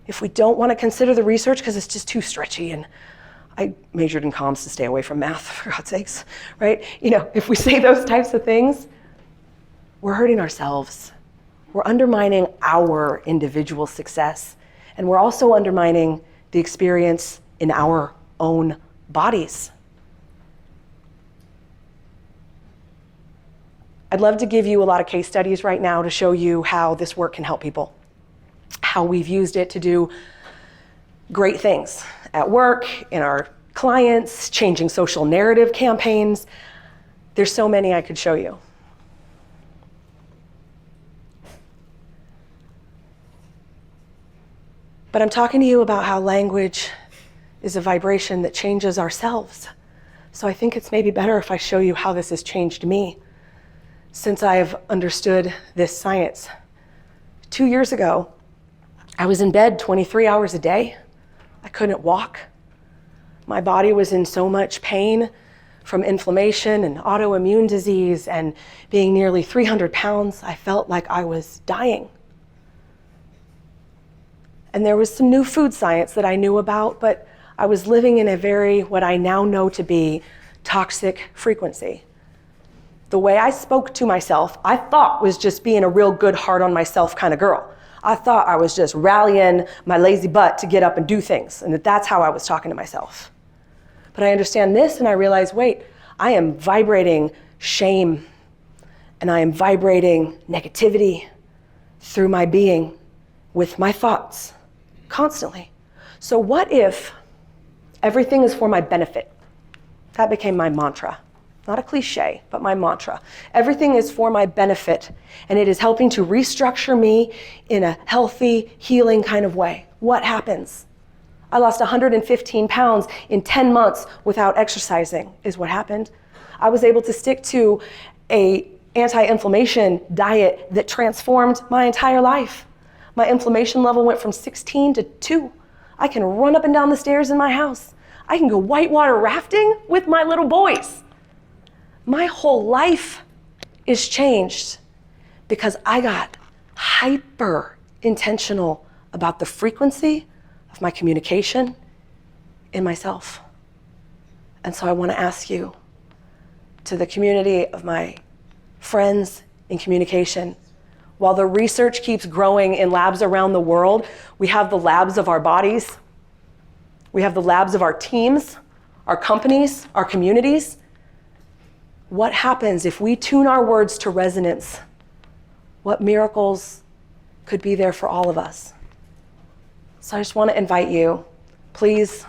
if we don't want to consider the research because it's just too stretchy, and I majored in comms to stay away from math, for God's sakes, right? If we say those types of things, we're hurting ourselves. We're undermining our individual success, and we're also undermining the experience in our own bodies. I'd love to give you a lot of case studies right now to show you how this work can help people, how we've used it to do great things at work, in our clients, changing social narrative campaigns. There's so many I could show you. But I'm talking to you about how language is a vibration that changes ourselves. So I think it's maybe better if I show you how this has changed me since I've understood this science. 2 years ago, I was in bed 23 hours a day. I couldn't walk. My body was in so much pain from inflammation and autoimmune disease and being nearly 300 pounds. I felt like I was dying. And there was some new food science that I knew about, but I was living in a very, what I now know to be, toxic frequency. The way I spoke to myself, I thought was just being a real good, hard on myself kind of girl. I thought I was just rallying my lazy butt to get up and do things, and that's how I was talking to myself. But I understand this, and I realize, wait, I am vibrating shame, and I am vibrating negativity through my being with my thoughts constantly. So what if everything is for my benefit? That became my mantra. Not a cliche, but my mantra. Everything is for my benefit, and it is helping to restructure me in a healthy, healing kind of way. What happens? I lost 115 pounds in 10 months without exercising, is what happened. I was able to stick to an anti-inflammation diet that transformed my entire life. My inflammation level went from 16 to 2. I can run up and down the stairs in my house. I can go whitewater rafting with my little boys. My whole life is changed because I got hyper intentional about the frequency of my communication in myself. And so I want to ask you, to the community of my friends in communication, while the research keeps growing in labs around the world, we have the labs of our bodies, we have the labs of our teams, our companies, our communities. What happens if we tune our words to resonance? What miracles could be there for all of us? So I just want to invite you, please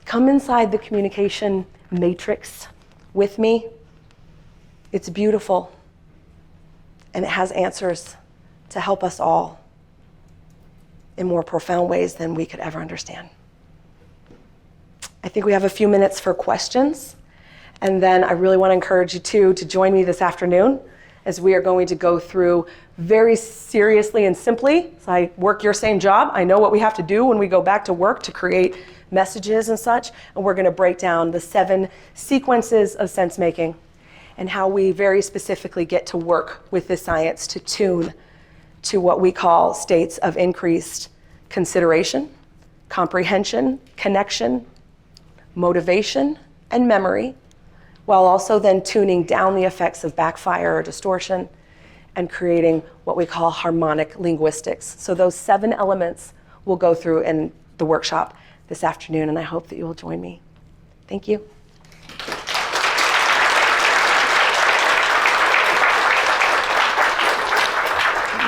come inside the communication matrix with me. It's beautiful, and it has answers to help us all in more profound ways than we could ever understand. I think we have a few minutes for questions, and then I really want to encourage you to join me this afternoon as we are going to go through very seriously and simply. So I work your same job. I know what we have to do when we go back to work to create messages and such, and we're going to break down the 7 sequences of sense making and how we very specifically get to work with this science to tune to what we call states of increased consideration, comprehension, connection, motivation, and memory, while also then tuning down the effects of backfire or distortion and creating what we call harmonic linguistics. So those 7 elements we'll go through in the workshop this afternoon, and I hope that you will join me. Thank you.